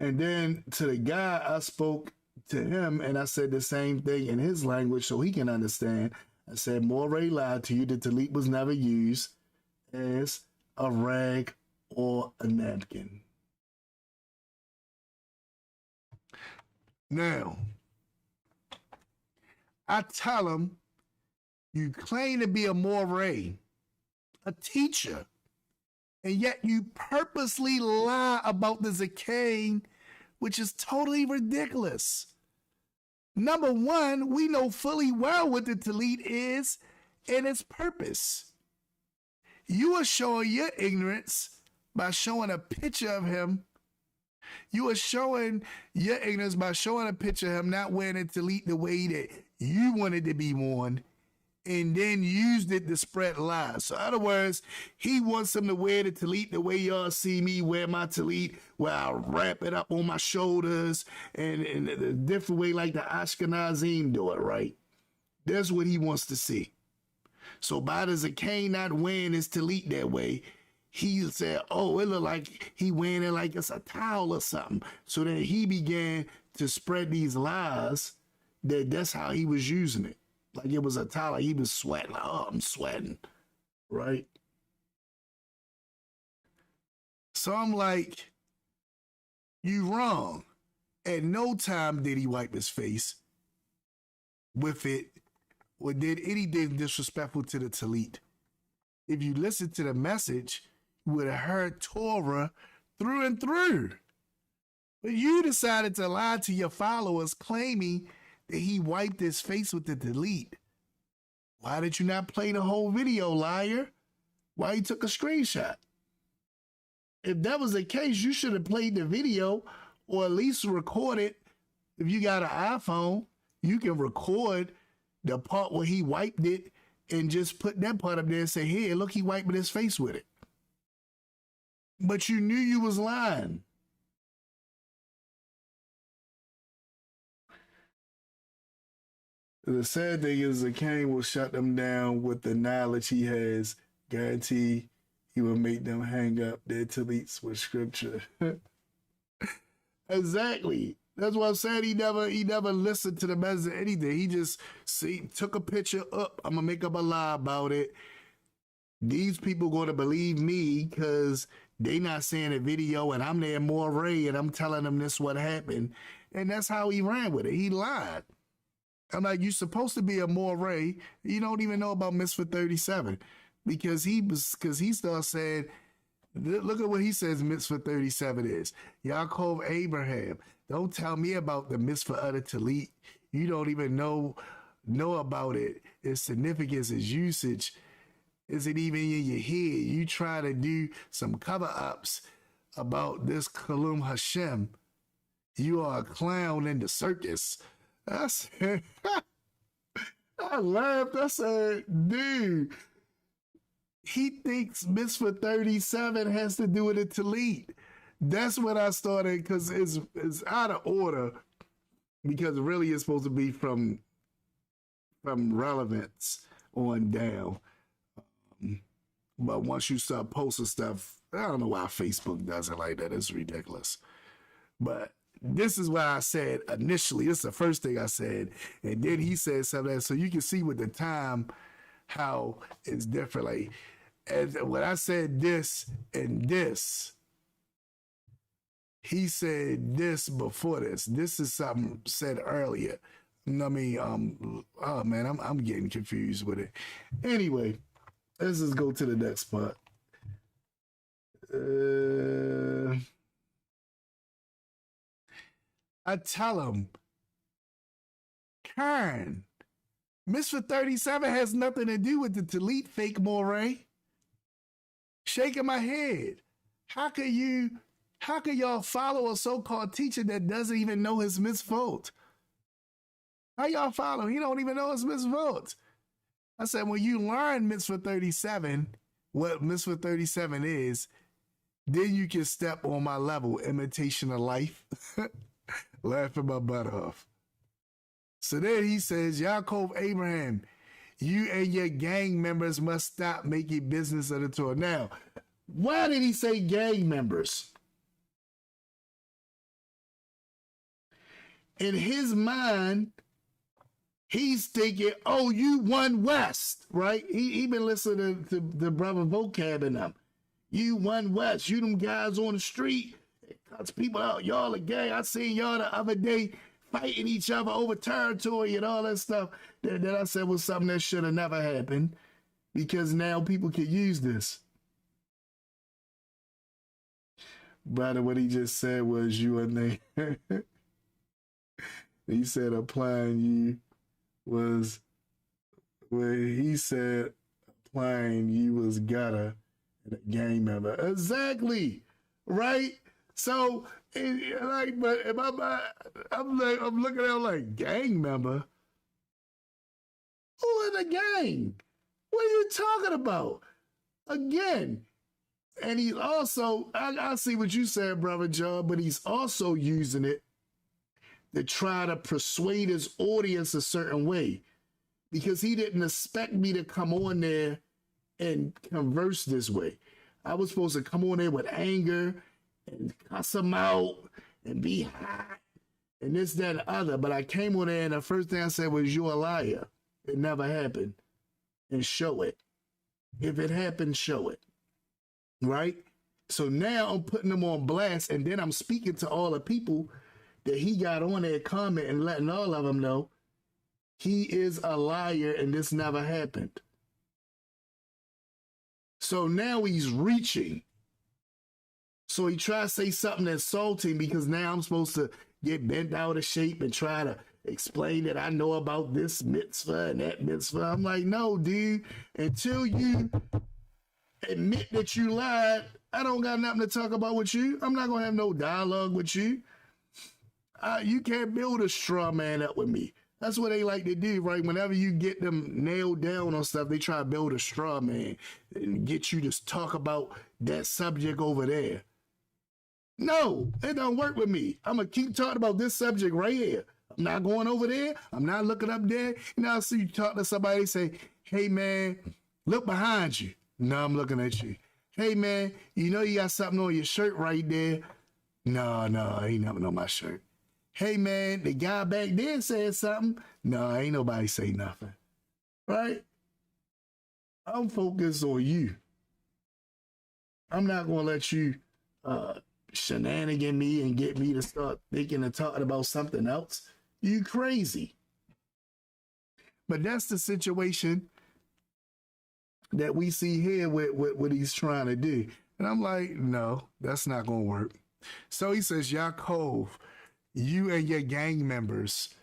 [SPEAKER 1] And then to the guy, I spoke to him and I said the same thing in his language so he can understand. I said, Moray lied to you. The tallit was never used as a rag or a napkin. Now, I tell him, you claim to be a Moray, a teacher, and yet you purposely lie about the Zacchaeus, which is totally ridiculous. Number one, we know fully well what the tallit is and its purpose. You are showing your ignorance by showing a picture of him. You are showing your ignorance by showing a picture of him not wearing a tallit the way that you wanted to be worn, and then used it to spread lies. So in other words, he wants him to wear the tallit the way y'all see me wear my tallit, where I wrap it up on my shoulders and in a different way like the Ashkenazim do it, right? That's what he wants to see. So by the Zakane not wearing his tallit that way, he said, oh, it looked like he wearing it like it's a towel or something. So then he began to spread these lies that that's how he was using it. Like it was a towel, like he was sweating, like, oh, I'm sweating, right? So I'm like, you wrong. At no time did he wipe his face with it or did anything disrespectful to the tallit. If you listen to the message, you would have heard Torah through and through. But you decided to lie to your followers claiming that he wiped his face with the tallit. Why did you not play the whole video, liar? Why you took a screenshot? If that was the case, you should have played the video or at least record it. If you got an iPhone, you can record the part where he wiped it and just put that part up there and say, here, look, he wiping his face with it. But you knew you was lying. The sad thing is the king will shut them down with the knowledge he has. Guarantee he will make them hang up their tallits with scripture. Exactly. That's what I'm saying. He never listened to the message or anything. He just took a picture up. I'm gonna make up a lie about it. These people gonna believe me because they not seeing a video and I'm their moray and I'm telling them this what happened. And that's how he ran with it. He lied. I'm like, you're supposed to be a moray. You don't even know about Misfit 37 because he started saying, look at what he says Misfit 37 is. Ya'acob Abraham. Don't tell me about the Misfit of the Tallit. You don't even know about it. Its significance, its usage isn't even in your head. You try to do some cover-ups about this Kalum Hashem. You are a clown in the circus. I said, I laughed. I said, dude, he thinks Misfit 37 has to do with a tallit. That's what I started because it's out of order because really it's supposed to be from relevance on down. But once you start posting stuff, I don't know why Facebook does it like that. It's ridiculous. But this is why I said initially, this is the first thing I said. And then he said something. So you can see with the time how it's different. Like, and when I said this and this, he said this before this. This is something said earlier. I mean, oh man, I'm getting confused with it. Anyway, let's just go to the next part. I tell him, Kern, Misfit 37 has nothing to do with the tallit, fake moray. Shaking my head. How can y'all follow a so-called teacher that doesn't even know his misvote? How y'all follow? He don't even know his misvote. I said, when you learn Misfit 37, what Misfit 37 is, then you can step on my level, imitation of life. Laughing my butt off. So then he says, Ya'acob Abraham, you and your gang members must stop making business of the Torah. Now, why did he say gang members? In his mind, he's thinking, oh, you won West, right? He been listening to the brother vocab and them. You won West. You them guys on the street. It cuts people out. Y'all a gang. I seen y'all the other day fighting each other over territory and all that stuff. That I said was something that should have never happened because now people can use this. Brother, what he just said was you and they. He said applying you was where he said applying you was gotta and a gang member. Exactly. Right? So like, but if I'm looking at him like gang member. Who in the gang? What are you talking about? Again. And he's also, I see what you said, Brother John, but he's also using it to try to persuade his audience a certain way. because he didn't expect me to come on there and converse this way. I was supposed to come on there with anger and cuss him out and be hot and this, that, and the other. But I came on there and the first thing I said was, "You're a liar. It never happened." And show it. If it happened, show it. Right? So now I'm putting him on blast, and then I'm speaking to all the people that he got on there comment and letting all of them know he is a liar and this never happened. So now he's reaching. So he tries to say something insulting because now I'm supposed to get bent out of shape and try to explain that I know about this mitzvah and that mitzvah. I'm like, no, dude, until you admit that you lied, I don't got nothing to talk about with you. I'm not going to have no dialogue with you. You can't build a straw man up with me. That's what they like to do, right? Whenever you get them nailed down on stuff, they try to build a straw man and get you to talk about that subject over there. No, it don't work with me. I'm going to keep talking about this subject right here. I'm not going over there. I'm not looking up there. You know, I see you talk to somebody, say, "Hey, man, look behind you." No, I'm looking at you. "Hey, man, you know you got something on your shirt right there." No, ain't nothing on my shirt. "Hey, man, the guy back there said something." No, ain't nobody say nothing. Right? I'm focused on you. I'm not going to let you shenanigan me and get me to start thinking and talking about something else. You crazy. But that's the situation that we see here with what he's trying to do. And I'm like, no, that's not going to work. So he says, "Ya'acob, you and your gang members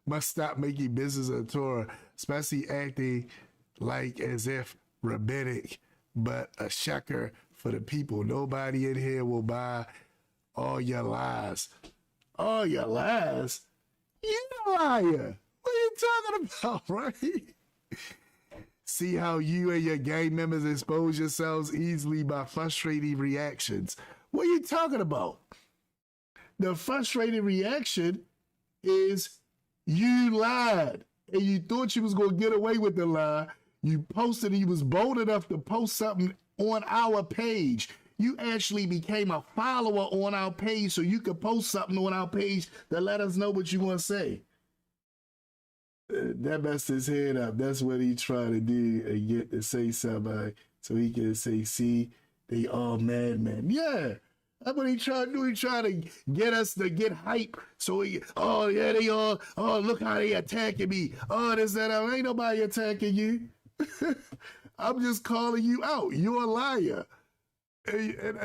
[SPEAKER 1] must stop making business of Torah, especially acting like as if rabbinic, but a sheker for the people. Nobody in here will buy all your lies." All your lies? You're a liar. What are you talking about, right? See how you and your gang members expose yourselves easily by frustrating reactions. What are you talking about? The frustrated reaction is you lied and you thought you was going to get away with the lie. You posted, you was bold enough to post something on our page. You actually became a follower on our page so you could post something on our page to let us know what you want to say. That messed his head up. That's what he tried to do and get to say something so he can say, "See, they all madmen." Yeah, that's what he tried to do. He tried to get us to get hype. So oh yeah, they all, oh, look how they attacking me. Oh, this, that, ain't nobody attacking you. I'm just calling you out. You're a liar. And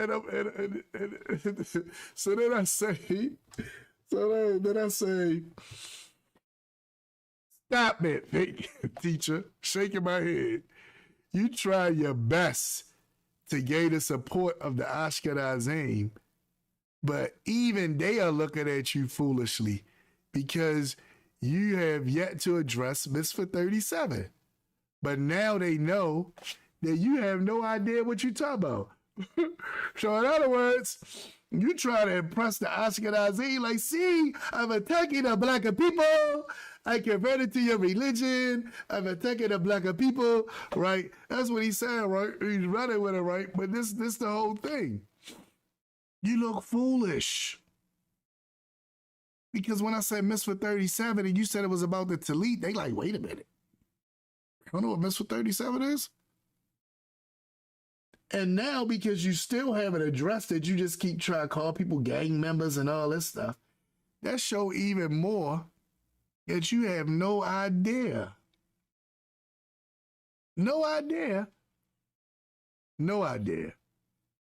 [SPEAKER 1] so then I say, "Stop it, fake teacher," shaking my head. "You try your best to gain the support of the Ashkenazim, but even they are looking at you foolishly because you have yet to address Mitzvah 37. But now they know that you have no idea what you're talking about." So in other words, you try to impress the Ashkenazi, like, "See, I'm attacking the black people. I converted to your religion. I'm attacking the black people," right? That's what he's saying, right? He's running with it, right? But this the whole thing. You look foolish. Because when I said Mitzvah 37 and you said it was about the Talit, they like, wait a minute. I don't know what Mitzvah 37 is. And now, because you still haven't addressed it, you just keep trying to call people gang members and all this stuff. That show even more that you have no idea. No idea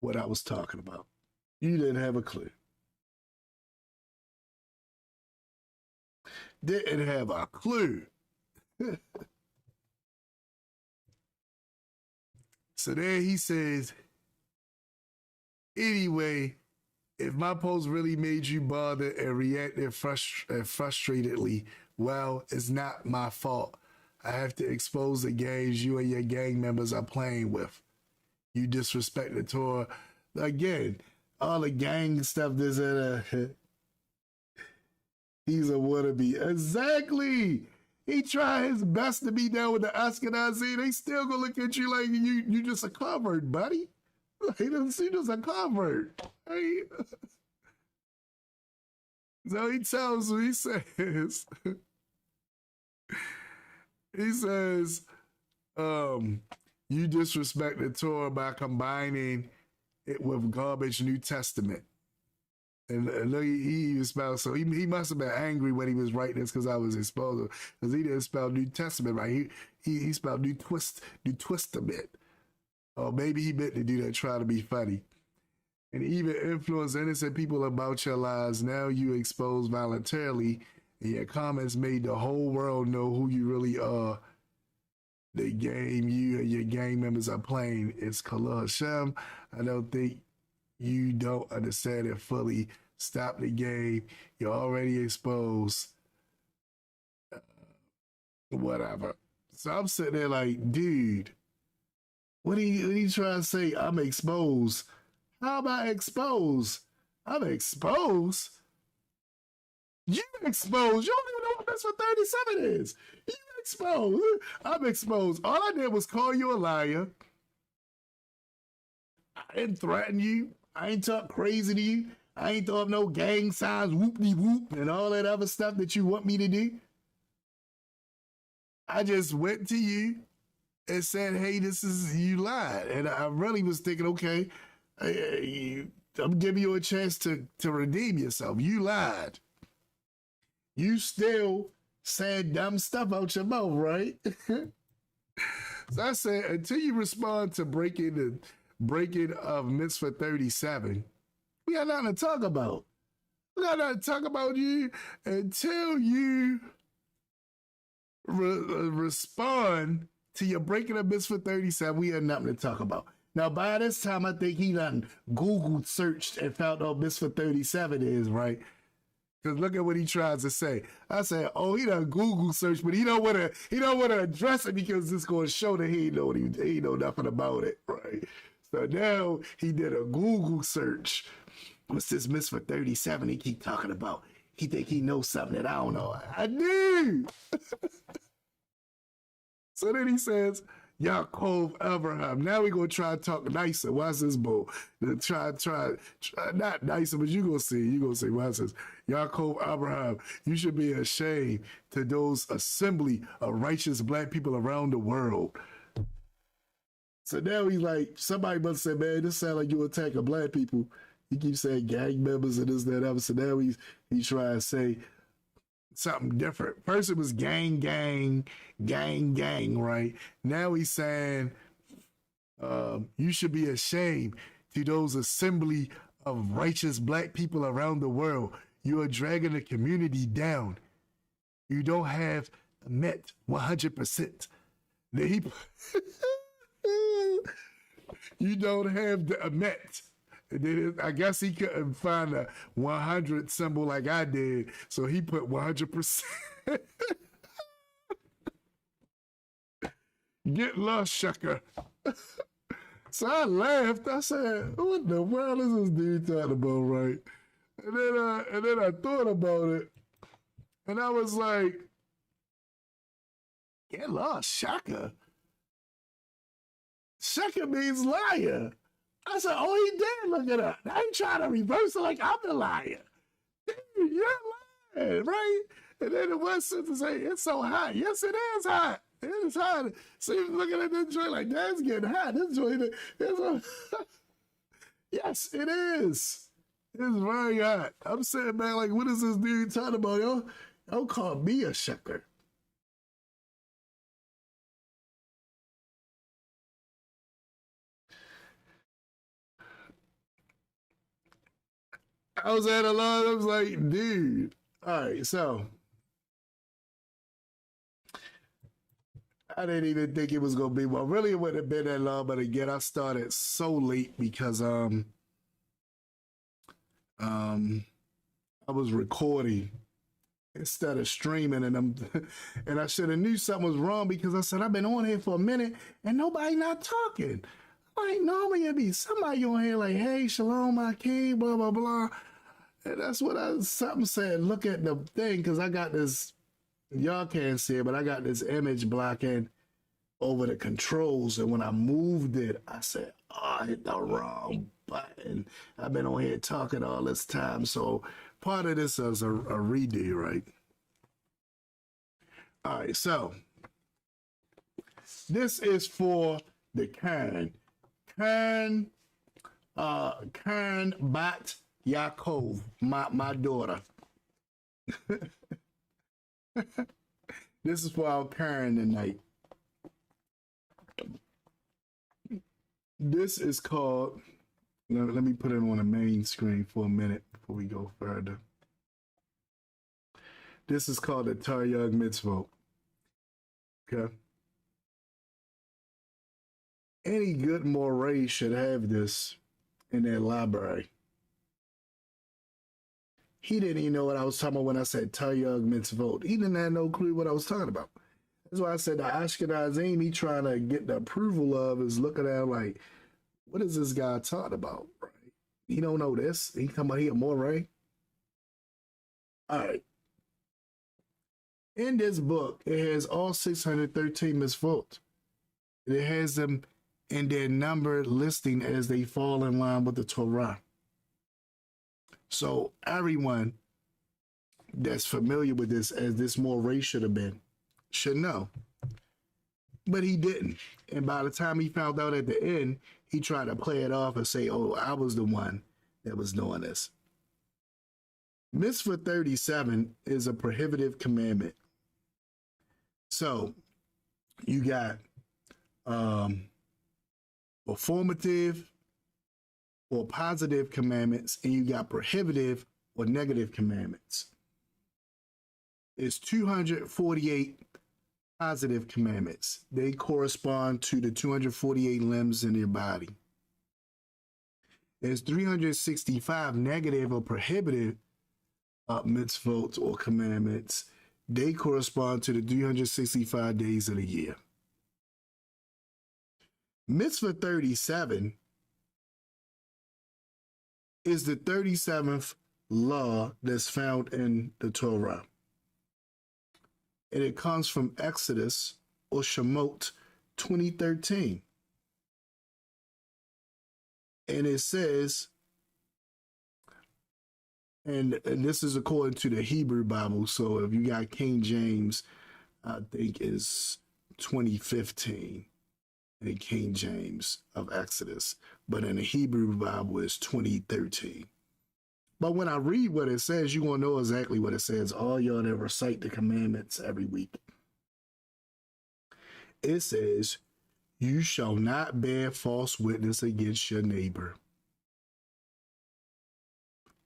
[SPEAKER 1] what I was talking about. You didn't have a clue. Didn't have a clue. So there he says, "Anyway, if my post really made you bother and reacted frustratedly, well, it's not my fault. I have to expose the games you and your gang members are playing with. You disrespect the Torah." Again, all the gang stuff, he's a wannabe. Exactly. He tried his best to be down with the Ashkenazi. They still gonna look at you like you just a convert, buddy. He doesn't see you as a convert. Hey. So he tells me, he says, you disrespect the Torah by combining it with garbage New Testament. And look, he even spelled, so he must have been angry when he was writing this because I was exposed, because he didn't spell New Testament right. He spelled New Twistament. Or maybe he meant to do that, try to be funny. And even influence innocent people about your lies. Now you expose voluntarily, and your comments made the whole world know who you really are. The game you and your gang members are playing is Kala Hashem. I don't think you don't understand it fully. Stop the game. You're already exposed. Whatever. So I'm sitting there like, dude, what are you trying to say? I'm exposed. How about exposed? I'm exposed? You exposed. You don't even know what that's what 37 is. You exposed. I'm exposed. All I did was call you a liar. I didn't threaten you. I ain't talk crazy to you. I ain't throw up no gang signs, whoop-de-whoop, and all that other stuff that you want me to do. I just went to you and said, hey, you lied. And I really was thinking, okay, I'm giving you a chance to redeem yourself. You lied. You still said dumb stuff out your mouth, right? So I said, until you respond to breaking of Mitzvah 37, we got nothing to talk about. We got nothing to talk about you until you respond to your breaking of Mitzvah 37. We have nothing to talk about. Now, by this time, I think he done Googled, searched, and found out Mitzvah 37 is, right? Because look at what he tries to say. I said, oh, he done Google search, but he don't want to address it because it's going to show that he know nothing about it, right? So now he did a Google search. What's this Mitzvah 37 he keep talking about? He think he knows something that I don't know. I do. So then he says, Ya'acob Abraham. Now we gonna try to talk nicer. Watch this, bull. Try, not nicer, but you gonna see. Watch this. Ya'acob Abraham. You should be ashamed to those assembly of righteous black people around the world. So now he's like, somebody must say, man, this sounds like you attacking black people. He keeps saying gang members and this, that, other. So now he's trying to say something different. First it was gang, right? Now he's saying you should be ashamed to those assembly of righteous black people around the world. You are dragging the community down. You don't have met 100%. Then he you don't have the Amet. I guess he couldn't find a 100 symbol like I did, so he put 100%. Get lost, sucker. So I laughed. I said, what the world is this dude talking about, right? And then I thought about it, and I was like, get lost, sucker. Sucker means liar. I said, oh, he did look it up. I ain't trying to reverse it like I'm the liar. Dude, you're lying, right? And then the one sister say, it's so hot. Yes, it is hot. It is hot. So he's looking at this joint like, that's getting hot. This joint is yes, it is. It's very hot. I'm sitting back like, what is this dude talking about? Yo, don't call me a sucker. I was at a lot. I was like, dude. All right, so I didn't even think it was gonna be. Well, really, it wouldn't have been that long. But again, I started so late because I was recording instead of streaming, and I should have knew something was wrong because I said I've been on here for a minute and nobody not talking. Like normally it'd be somebody on here like, hey, shalom, my king, blah blah blah. And that's what something said. Look at the thing because I got this y'all can't see it, but I got this image blocking over the controls, and when I moved it, I said, oh, I hit the wrong button. I've been on here talking all this time, so part of this is a redo, right? All right, so this is for the Kern Bat Yaakov, my daughter. This is for our Kern tonight. This is called, let me put it on the main screen for a minute before we go further. This is called the Taryag Mitzvot. Okay. Any good moray should have this in their library. He didn't even know what I was talking about when I said Taryag Mitzvot. He didn't have no clue what I was talking about. That's why I said the Ashkenazim he trying to get the approval of is looking at him like, what is this guy talking about? Right? He don't know this. He come out here more, right? All right. In this book, it has all 613 mitzvot. It has them in their number listing as they fall in line with the Torah. So everyone that's familiar with this, as this moray should have been, should know. But he didn't. And by the time he found out at the end, he tried to play it off and say, oh, I was the one that was doing this. Mitzvah 37 is a prohibitive commandment. So you got formative or positive commandments, and you got prohibitive or negative commandments. It's 248 positive commandments. They correspond to the 248 limbs in your body. There's 365 negative or prohibitive mitzvot or commandments. They correspond to the 365 days of the year. Mitzvah 37 is the 37th law that's found in the Torah. And it comes from Exodus or Shemot 20:13. And it says, and this is according to the Hebrew Bible, so if you got King James, I think is 2015, in King James of Exodus, but in the Hebrew Bible it's 2013. But when I read what it says, you're going to know exactly what it says. All y'all that recite the commandments every week. It says, you shall not bear false witness against your neighbor.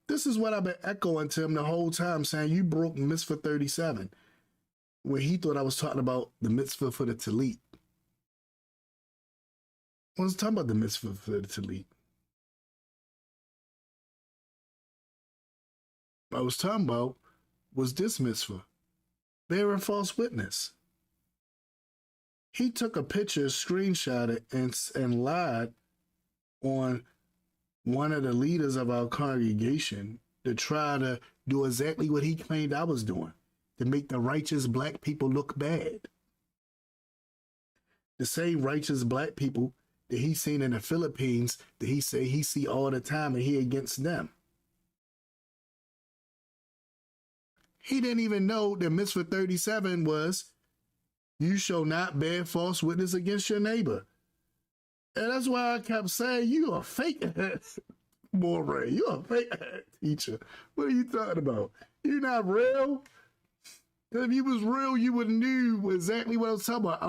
[SPEAKER 1] This is what I've been echoing to him the whole time, saying you broke mitzvah 37, where he thought I was talking about the mitzvah for the talit. I was talking about the mitzvah for the talit. I was talking about was this mitzvah, bearing false witness. He took a picture, screenshot it, and lied on one of the leaders of our congregation to try to do exactly what he claimed I was doing, to make the righteous black people look bad. The same righteous black people that he seen in the Philippines that he say he see all the time and he against them. He didn't even know that mitzvah 37 was, you shall not bear false witness against your neighbor. And that's why I kept saying, you a fake moray. You a fake teacher. What are you talking about? You're not real? If you was real, you would knew exactly what I was talking about.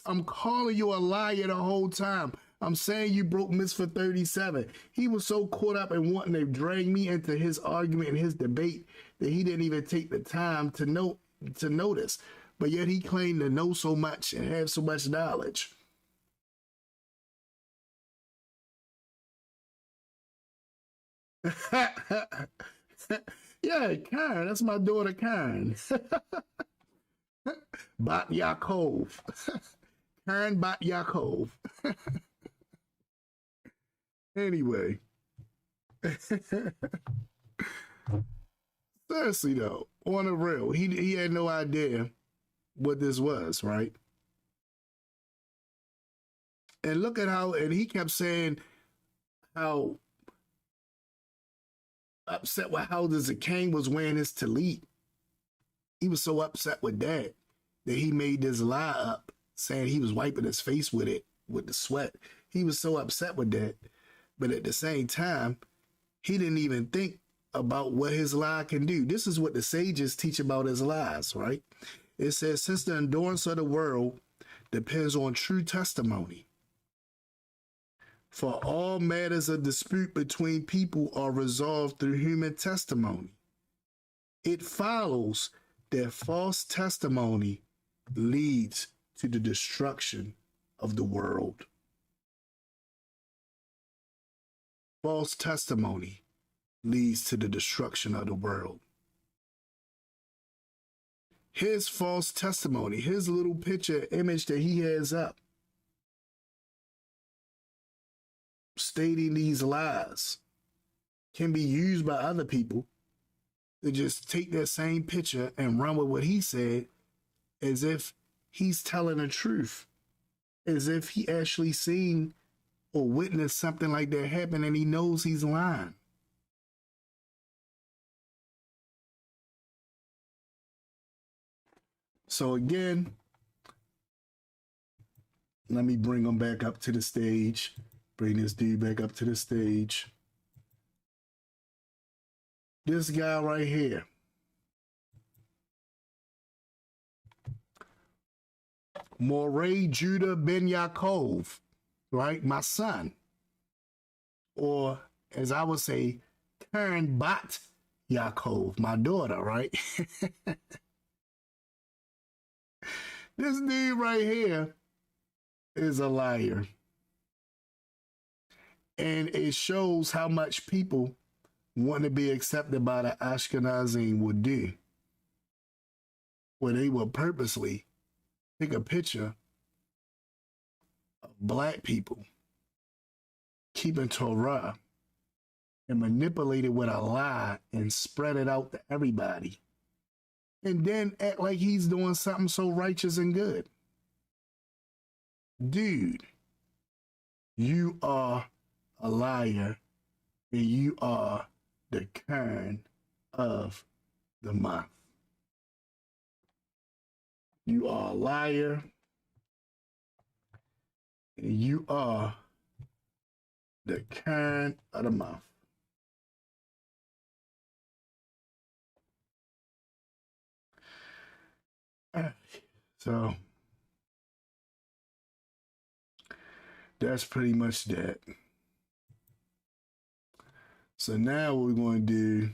[SPEAKER 1] I'm calling you a liar the whole time. I'm saying you broke mitzvah 37. He was so caught up in wanting to drag me into his argument and his debate that he didn't even take the time to notice. But yet he claimed to know so much and have so much knowledge. Yeah, Karen, that's my daughter Karen. Bat Yaakov. Karen Bat Yaakov. Anyway. Seriously though, on the real, he had no idea what this was, right? And look at how, and he kept saying how upset with how the king was wearing his tallit. He was so upset with that he made this lie up saying he was wiping his face with it, with the sweat. He was so upset with that. But at the same time, he didn't even think about what his lie can do. This is what the sages teach about his lies, right? It says, since the endurance of the world depends on true testimony, for all matters of dispute between people are resolved through human testimony, it follows that false testimony leads to the destruction of the world. False testimony leads to the destruction of the world. His false testimony, his little picture image that he has up, stating these lies, can be used by other people to just take that same picture and run with what he said as if he's telling the truth, as if he actually seen or witnessed something like that happen and he knows he's lying. So again, let me bring him back up to the stage. Bring this dude back up to the stage. This guy right here. Moreh Judah ben Yaakov, right? My son. Or as I would say, Karen Bat Yaakov, my daughter, right? This dude right here is a liar. And it shows how much people want to be accepted by the Ashkenazim would do, where they will purposely take a picture of black people keeping Torah and manipulate it with a lie and spread it out to everybody, and then act like he's doing something so righteous and good. Dude, you are a liar, and you are the Kern of the month. You are a liar, and you are the Kern of the month. So that's pretty much that. So now what we're going to do,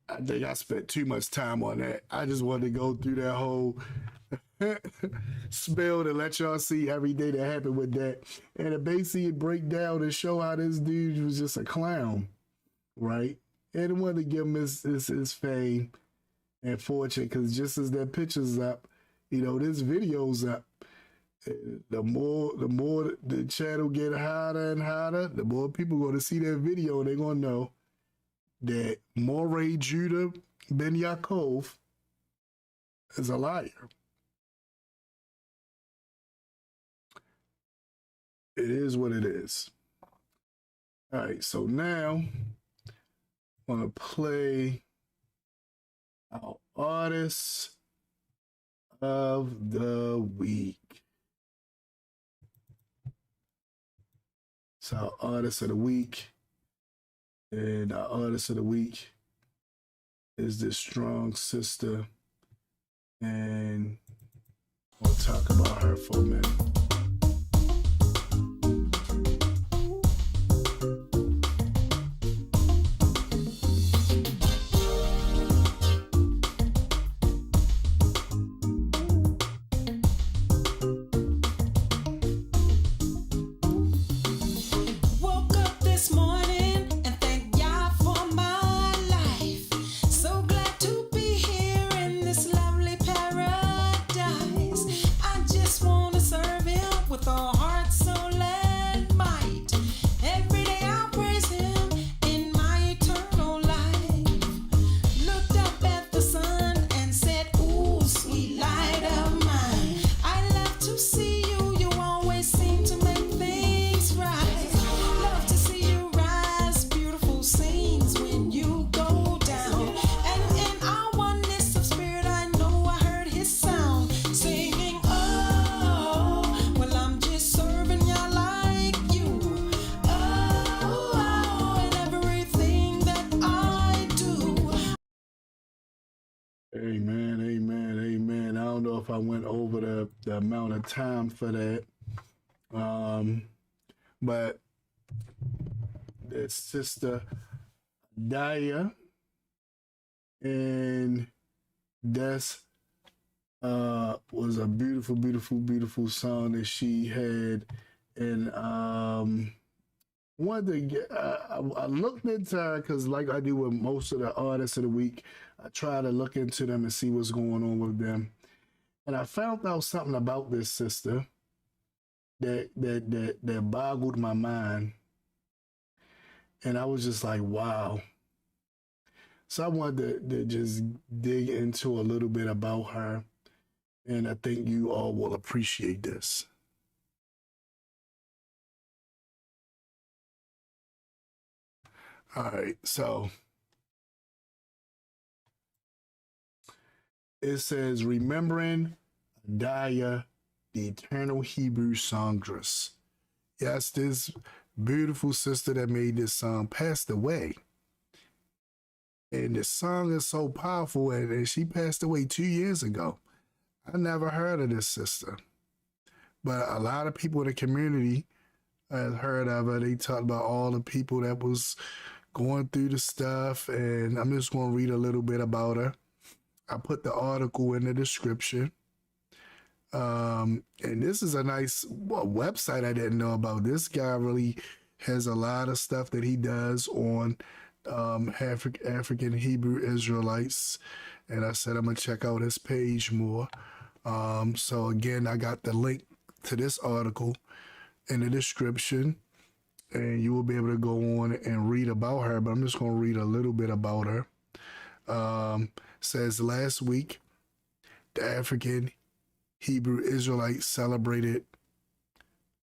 [SPEAKER 1] I think I spent too much time on that. I just wanted to go through that whole spill to let y'all see everything that happened with that. And to basically break down and show how this dude was just a clown, right? And I wanted to give him his fame and fortune, because just as that picture's up, you know, this video's up. The more the channel get hotter and hotter, the more people going to see that video, and they're going to know that Moreh Judah ben Yaakov is a liar. It is what it is. All right, so now I'm going to play our artist of the week. So our artist of the week, and our artist of the week is this strong sister, and we'll talk about her for a minute.
[SPEAKER 6] Service.
[SPEAKER 1] Amen, amen, amen. I don't know if I went over the amount of time for that. But it's Sister Ahdaiyah, and that's was a beautiful, beautiful, beautiful song that she had. And wanted to get, I looked into her because, like I do with most of the artists of the week, I try to look into them and see what's going on with them. And I found out something about this sister that boggled my mind. And I was just like, wow. So I wanted to just dig into a little bit about her. And I think you all will appreciate this. All right, so it says, remembering Ahdaiyah, the eternal Hebrew songstress. Yes, this beautiful sister that made this song passed away. And the song is so powerful, and she passed away 2 years ago. I never heard of this sister. But a lot of people in the community have heard of her. They talked about all the people that was going through the stuff, and I'm just going to read a little bit about her. I put the article in the description. And this is a nice website I didn't know about. This guy really has a lot of stuff that he does on African Hebrew Israelites. And I said I'm going to check out his page more. So again, I got the link to this article in the description, and you will be able to go on and read about her, but I'm just going to read a little bit about her. Says last week, the African Hebrew Israelites celebrated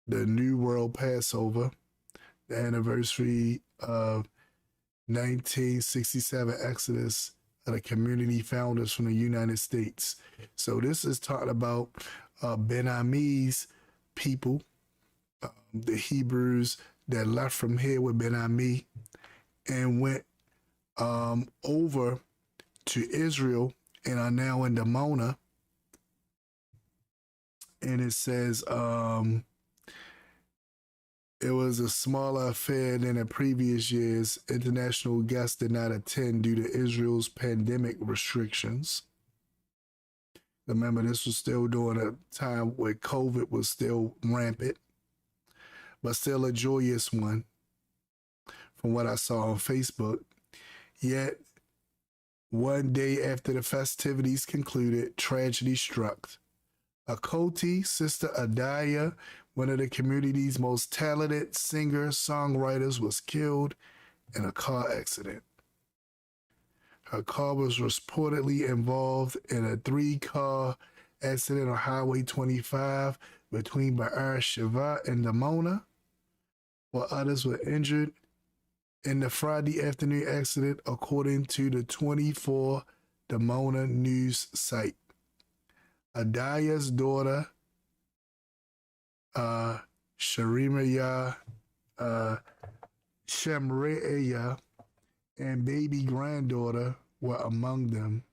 [SPEAKER 1] the New World Passover, the anniversary of 1967 Exodus of the community founders from the United States. So this is talking about Ben Ami's people, the Hebrews that left from here with Ben Ami and went over to Israel and are now in Dimona. And it says it was a smaller affair than in previous years. International guests did not attend due to Israel's pandemic restrictions. Remember, this was still during a time where COVID was still rampant, but still a joyous one from what I saw on Facebook. Yet, one day after the festivities concluded, tragedy struck. Akoti, Sister Ahdaiyah, one of the community's most talented singer-songwriters, was killed in a car accident. Her car was reportedly involved in a 3-car accident on Highway 25 between Be'er Sheva and Dimona, while others were injured in the Friday afternoon accident, according to the 24 Dimona news site. Ahdaiyah's daughter, Shemre'ah, and baby granddaughter were among them.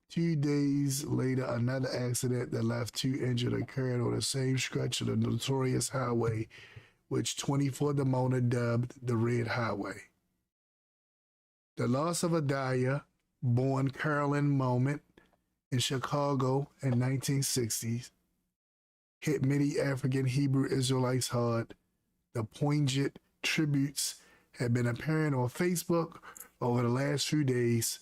[SPEAKER 1] 2 days later, another accident that left 2 injured occurred on the same stretch of the notorious highway, which 24 Dimona dubbed the Red Highway. The loss of Ahdaiyah, born Carolyn Moment in Chicago in 1960s, hit many African Hebrew Israelites hard. The poignant tributes have been appearing on Facebook over the last few days.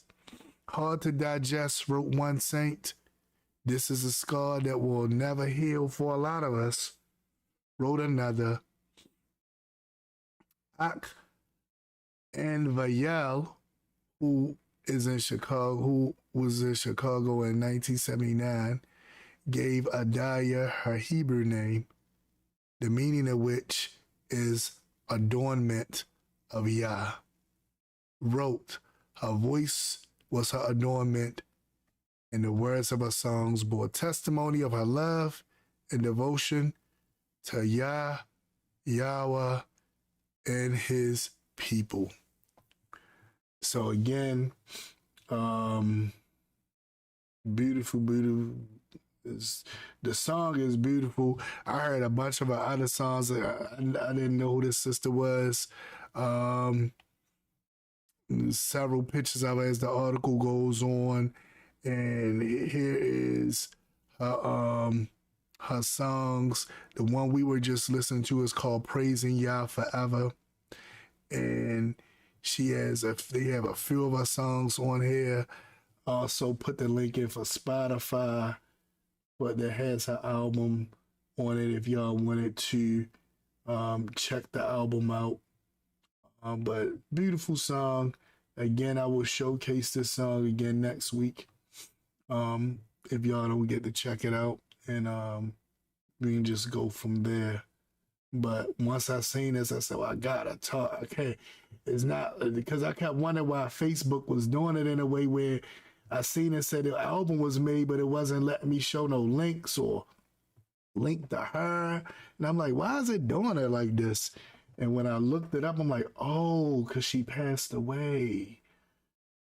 [SPEAKER 1] Hard to digest, wrote one saint. This is a scar that will never heal for a lot of us, wrote another. Ak and Vayel, who was in Chicago in 1979, gave Ahdaiyah her Hebrew name, the meaning of which is adornment of Yah. Wrote, her voice was her adornment, and the words of her songs bore testimony of her love and devotion to Yah, Yahweh, and his people. So again, Beautiful, beautiful. The song is beautiful. I heard a bunch of her other songs. I didn't know who this sister was. Several pictures of her as the article goes on, and here is her songs. The one we were just listening to is called "Praising Yah Forever," and they have a few of her songs on here. Also put the link in for Spotify, but that has her album on it if y'all wanted to check the album out. But beautiful song. Again, I will showcase this song again next week. If y'all don't get to check it out, and we can just go from there. But once I seen this, I said, well, I gotta talk. Okay, it's not because I kept wondering why Facebook was doing it in a way where I seen it said the album was made, but it wasn't letting me show no links or link to her. And I'm like, why is it doing it like this? And when I looked it up, I'm like, oh, because she passed away.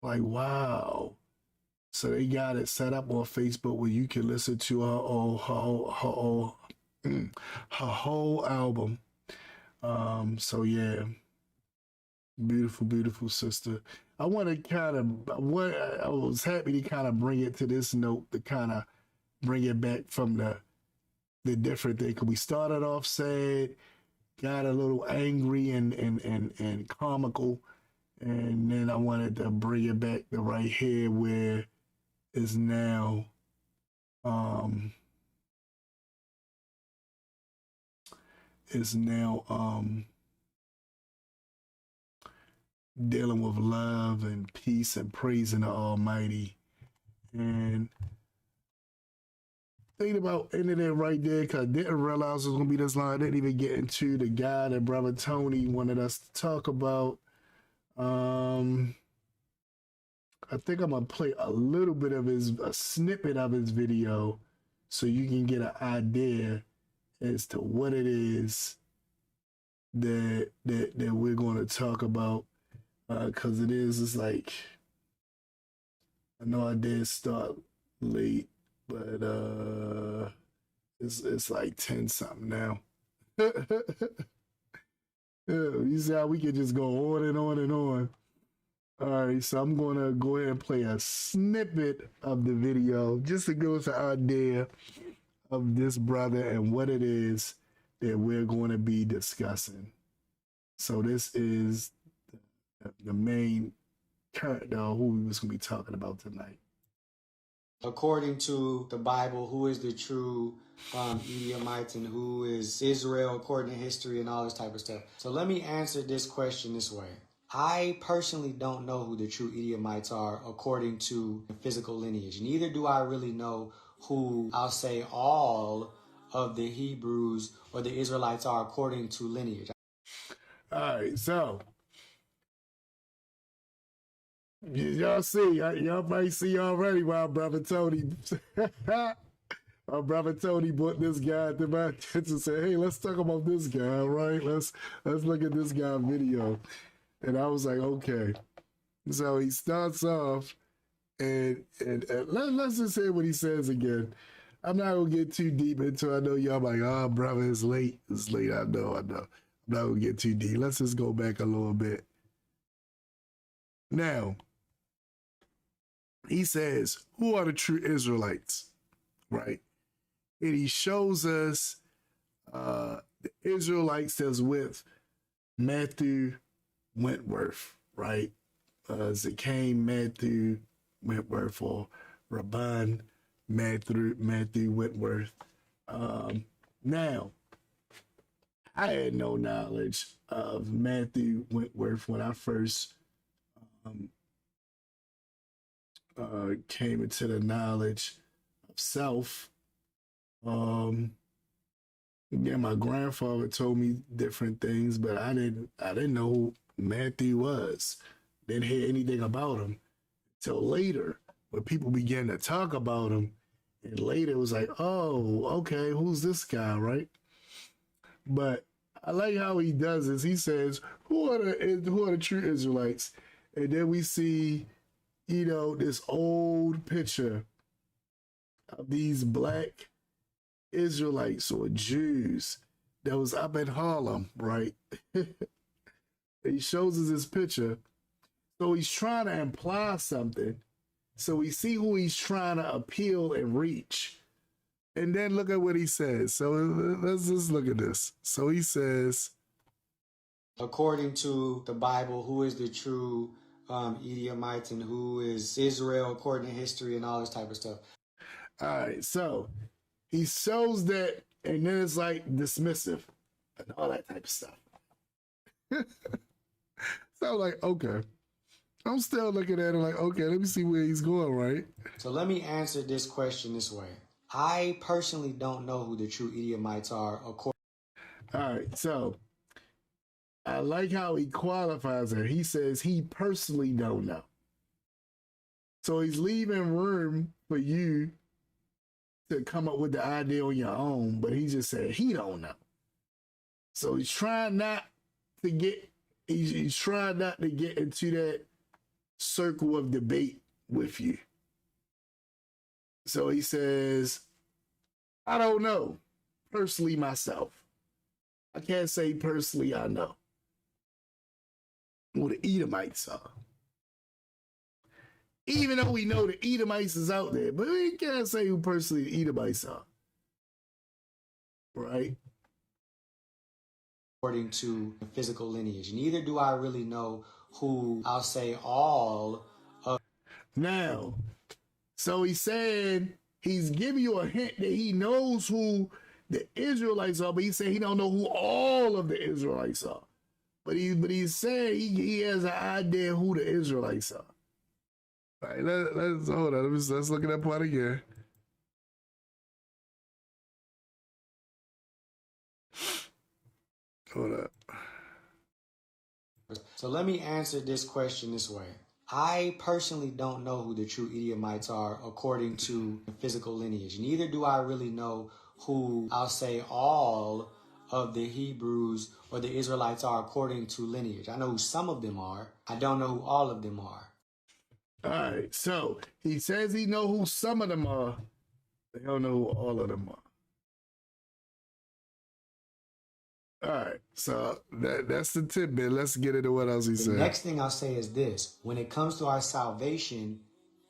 [SPEAKER 1] Like, wow. So they got it set up on Facebook where you can listen to her whole album. So yeah, beautiful, beautiful sister. I want to I was happy to kind of bring it to this note to kind of bring it back from the different thing. Cause we started off sad, got a little angry and comical, and then I wanted to bring it back to right here where it's now dealing with love and peace and praising the Almighty. And thinking about ending it right there because I didn't realize it was going to be this long. I didn't even get into the guy that Brother Tony wanted us to talk about. I think I'm going to play a little bit of a snippet of his video so you can get an idea as to what it is that we're going to talk about. Because it's like, I know I did start late, but it's like 10 something now. Yeah, you see how we can just go on and on and on. All right, so I'm going to go ahead and play a snippet of the video just to give us an idea of this brother and what it is that we're going to be discussing. So this is the main character who we was going to be talking about tonight.
[SPEAKER 6] According to the Bible, who is the true Edomites and who is Israel according to history and all this type of stuff. So let me answer this question this way. I personally don't know who the true Edomites are according to physical lineage. Neither do I really know who, I'll say, all of the Hebrews or the Israelites are according to lineage.
[SPEAKER 1] All right, so y'all see, y'all might see already why Brother Tony, our Brother Tony brought this guy to my attention and said, hey, let's talk about this guy, all right? Let's look at this guy video. And I was like, okay. So he starts off and let's just hear what he says again. I'm not gonna get too deep into it. I know y'all like, oh, brother, it's late. It's late, I know. I'm not gonna get too deep. Let's just go back a little bit. Now, he says, who are the true Israelites? Right? And he shows us the Israelites that's with Matthew Wentworth, right? Zakane Matthew Wentworth or Rabban Matthew Wentworth. Now, I had no knowledge of Matthew Wentworth when I first came into the knowledge of self. Yeah, my grandfather told me different things, but I didn't know who Matthew was. Didn't hear anything about him till later when people began to talk about him. And later it was like, oh, okay, who's this guy, right? But I like how he does this. He says, who are the true Israelites? And then we see, this old picture of these black Israelites or Jews that was up in Harlem, right? He shows us this picture. So he's trying to imply something. So we see who he's trying to appeal and reach. And then look at what he says. So let's just look at this. So he says,
[SPEAKER 6] according to the Bible, who is the true Edomites and who is Israel according to history and all this type of stuff.
[SPEAKER 1] All right, so he shows that, and then it's like dismissive and all that type of stuff. So I'm like, okay. I'm still looking at it like, okay, let me see where he's going, right?
[SPEAKER 6] So let me answer this question this way. I personally don't know who the true Edomites are. All
[SPEAKER 1] right, so I like how he qualifies it. He says he personally don't know. So he's leaving room for you to come up with the idea on your own, but he just said he don't know. So he's trying not to get he's trying not to get into that circle of debate with you. So he says, I don't know personally myself. I can't say personally I know who the Edomites are. Even though we know the Edomites is out there, but we can't say who personally the Edomites are. Right?
[SPEAKER 6] according to the physical lineage. Neither do I really know who, I'll say, all of.
[SPEAKER 1] Now, so he's saying, he's giving you a hint that he knows who the Israelites are, but he's saying he don't know who all of the Israelites are. But he's saying he has an idea who the Israelites are. All right, let's hold on. Let's look at that part again. Hold up.
[SPEAKER 6] So let me answer this question this way. I personally don't know who the true Edomites are according to the physical lineage. Neither do I really know who, I'll say, all of the Hebrews or the Israelites are according to lineage. I know who some of them are. I don't know who all of them are.
[SPEAKER 1] All right, so he says he know who some of them are. They don't know who all of them are. All right, so that's the tidbit. Let's get into what else he said.
[SPEAKER 6] The next thing I'll say is this. When it comes to our salvation,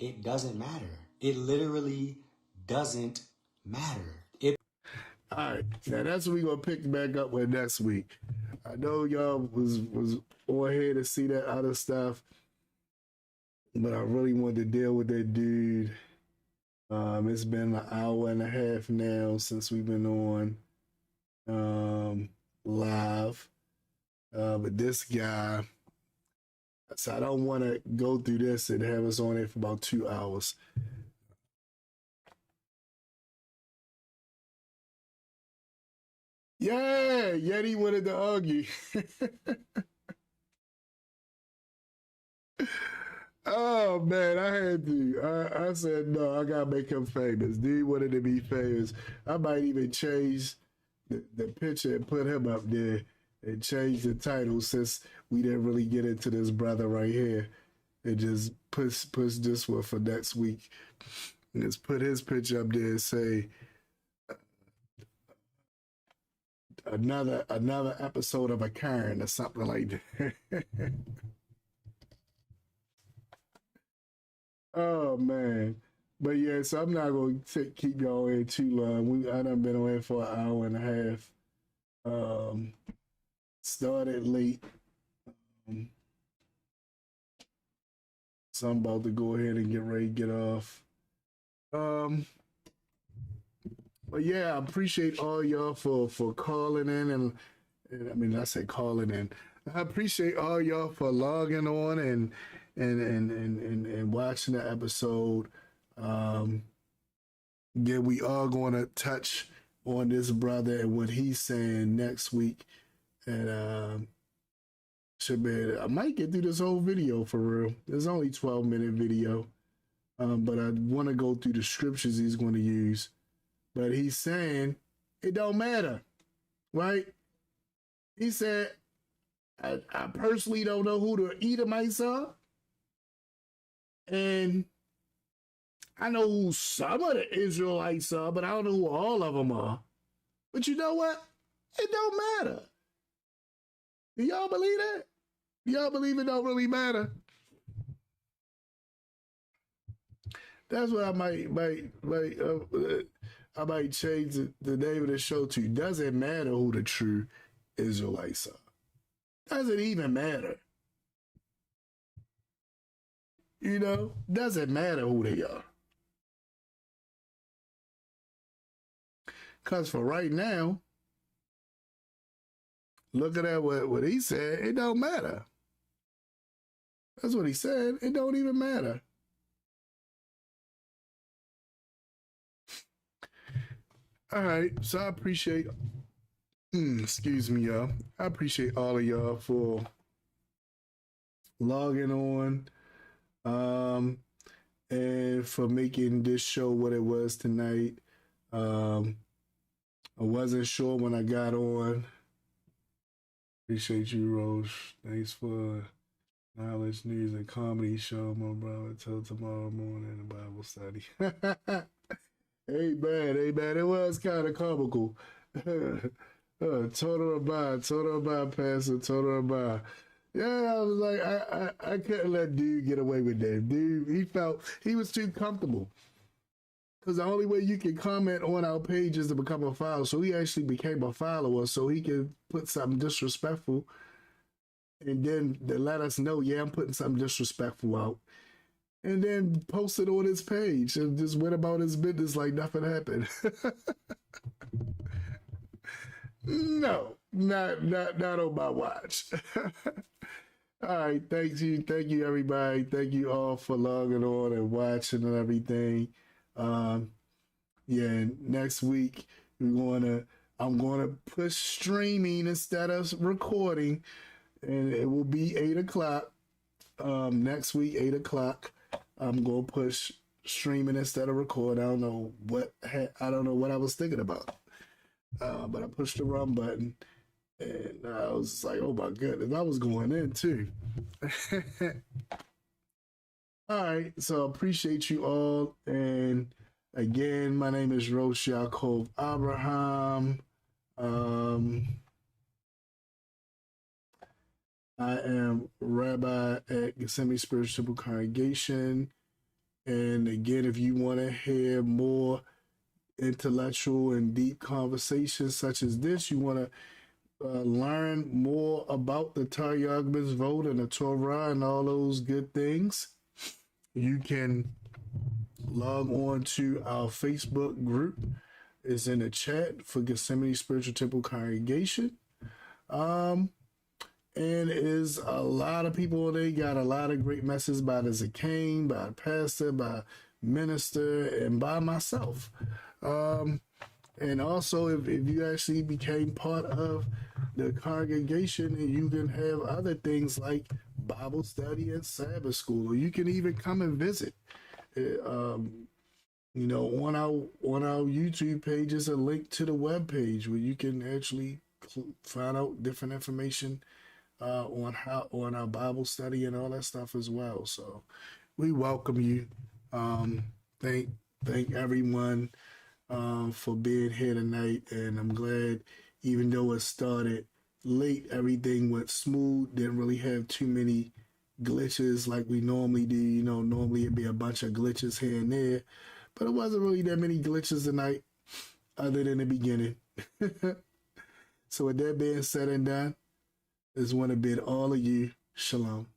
[SPEAKER 6] it doesn't matter. It literally doesn't matter.
[SPEAKER 1] All right, now that's what we're going to pick back up with next week. I know y'all was on here to see that other stuff, but I really wanted to deal with that dude. It's been an hour and a half now since we've been on live. But this guy, so I don't want to go through this and have us on it for about 2 hours. Yeah, Yeti wanted to argue. Oh man, I had to. I said no, I gotta make him famous. Dude wanted to be famous. I might even change the picture and put him up there and change the title since we didn't really get into this brother right here. And just push this one for next week. And just put his picture up there and say another episode of a Karen or something like that. Oh man. But yeah, so I'm not going to keep y'all in too long. I done been away for an hour and a half. Started late. So I'm about to go ahead and get ready to get off. But yeah, I appreciate all y'all for calling in and I mean, I say calling in. I appreciate all y'all for logging on and watching the episode. Yeah, we are going to touch on this brother and what he's saying next week, and should be. I might get through this whole video for real. It's only 12-minute video, but I want to go through the scriptures he's going to use. But he's saying it don't matter, right? He said, I personally don't know who the Edomites are. And I know who some of the Israelites are, but I don't know who all of them are. But you know what? It don't matter. Do y'all believe that? Y'all believe it don't really matter? That's what I might change the name of the show to. Doesn't matter who the true Israelites are. Doesn't even matter. You know, doesn't matter who they are. Because for right now, looking at what he said, it don't matter. That's what he said. It don't even matter. All right, so I appreciate, excuse me, y'all. I appreciate all of y'all for logging on, and for making this show what it was tonight. I wasn't sure when I got on. Appreciate you, Rosh. Thanks for knowledge, news, and comedy show, my brother. Until tomorrow morning, the Bible study. Amen. It was kind of comical. Total Rabbi, Pastor, Total Rabbi. Yeah, I was like, I couldn't let dude get away with that. Dude, he was too comfortable. Because the only way you can comment on our page is to become a follower. So he actually became a follower so he could put something disrespectful and then to let us know, yeah, I'm putting something disrespectful out. And then post it on his page and just went about his business like nothing happened. No, not on my watch. All right, thank you everybody. Thank you all for logging on and watching and everything. Yeah, next week I'm gonna push streaming instead of recording, and it will be 8 o'clock. Next week, 8 o'clock. I'm gonna push streaming instead of record. I don't know what I was thinking about, but I pushed the run button, and I was just like, oh my goodness, I was going in too. All right, so appreciate you all, and again, my name is Rosh Ya'acob Abraham. I am rabbi at Gethsemane Spiritual Temple Congregation. And again, if you want to hear more intellectual and deep conversations such as this, you want to learn more about the Taryagman's vote and the Torah and all those good things, you can log on to our Facebook group. It's in the chat for Gethsemane Spiritual Temple Congregation. And is a lot of people, they got a lot of great messages by the Zakane, by the pastor, by minister, and by myself. And also, if you actually became part of the congregation, and you can have other things like Bible study and Sabbath school, or you can even come and visit. On our YouTube page is a link to the web page where you can actually find out different information on our Bible study and all that stuff as well. So we welcome you. Thank everyone for being here tonight, and I'm glad, even though it started late, everything went smooth. Didn't really have too many glitches like we normally do. Normally it'd be a bunch of glitches here and there, but it wasn't really that many glitches tonight, other than the beginning. So with that being said and done, I just want to bid all of you shalom.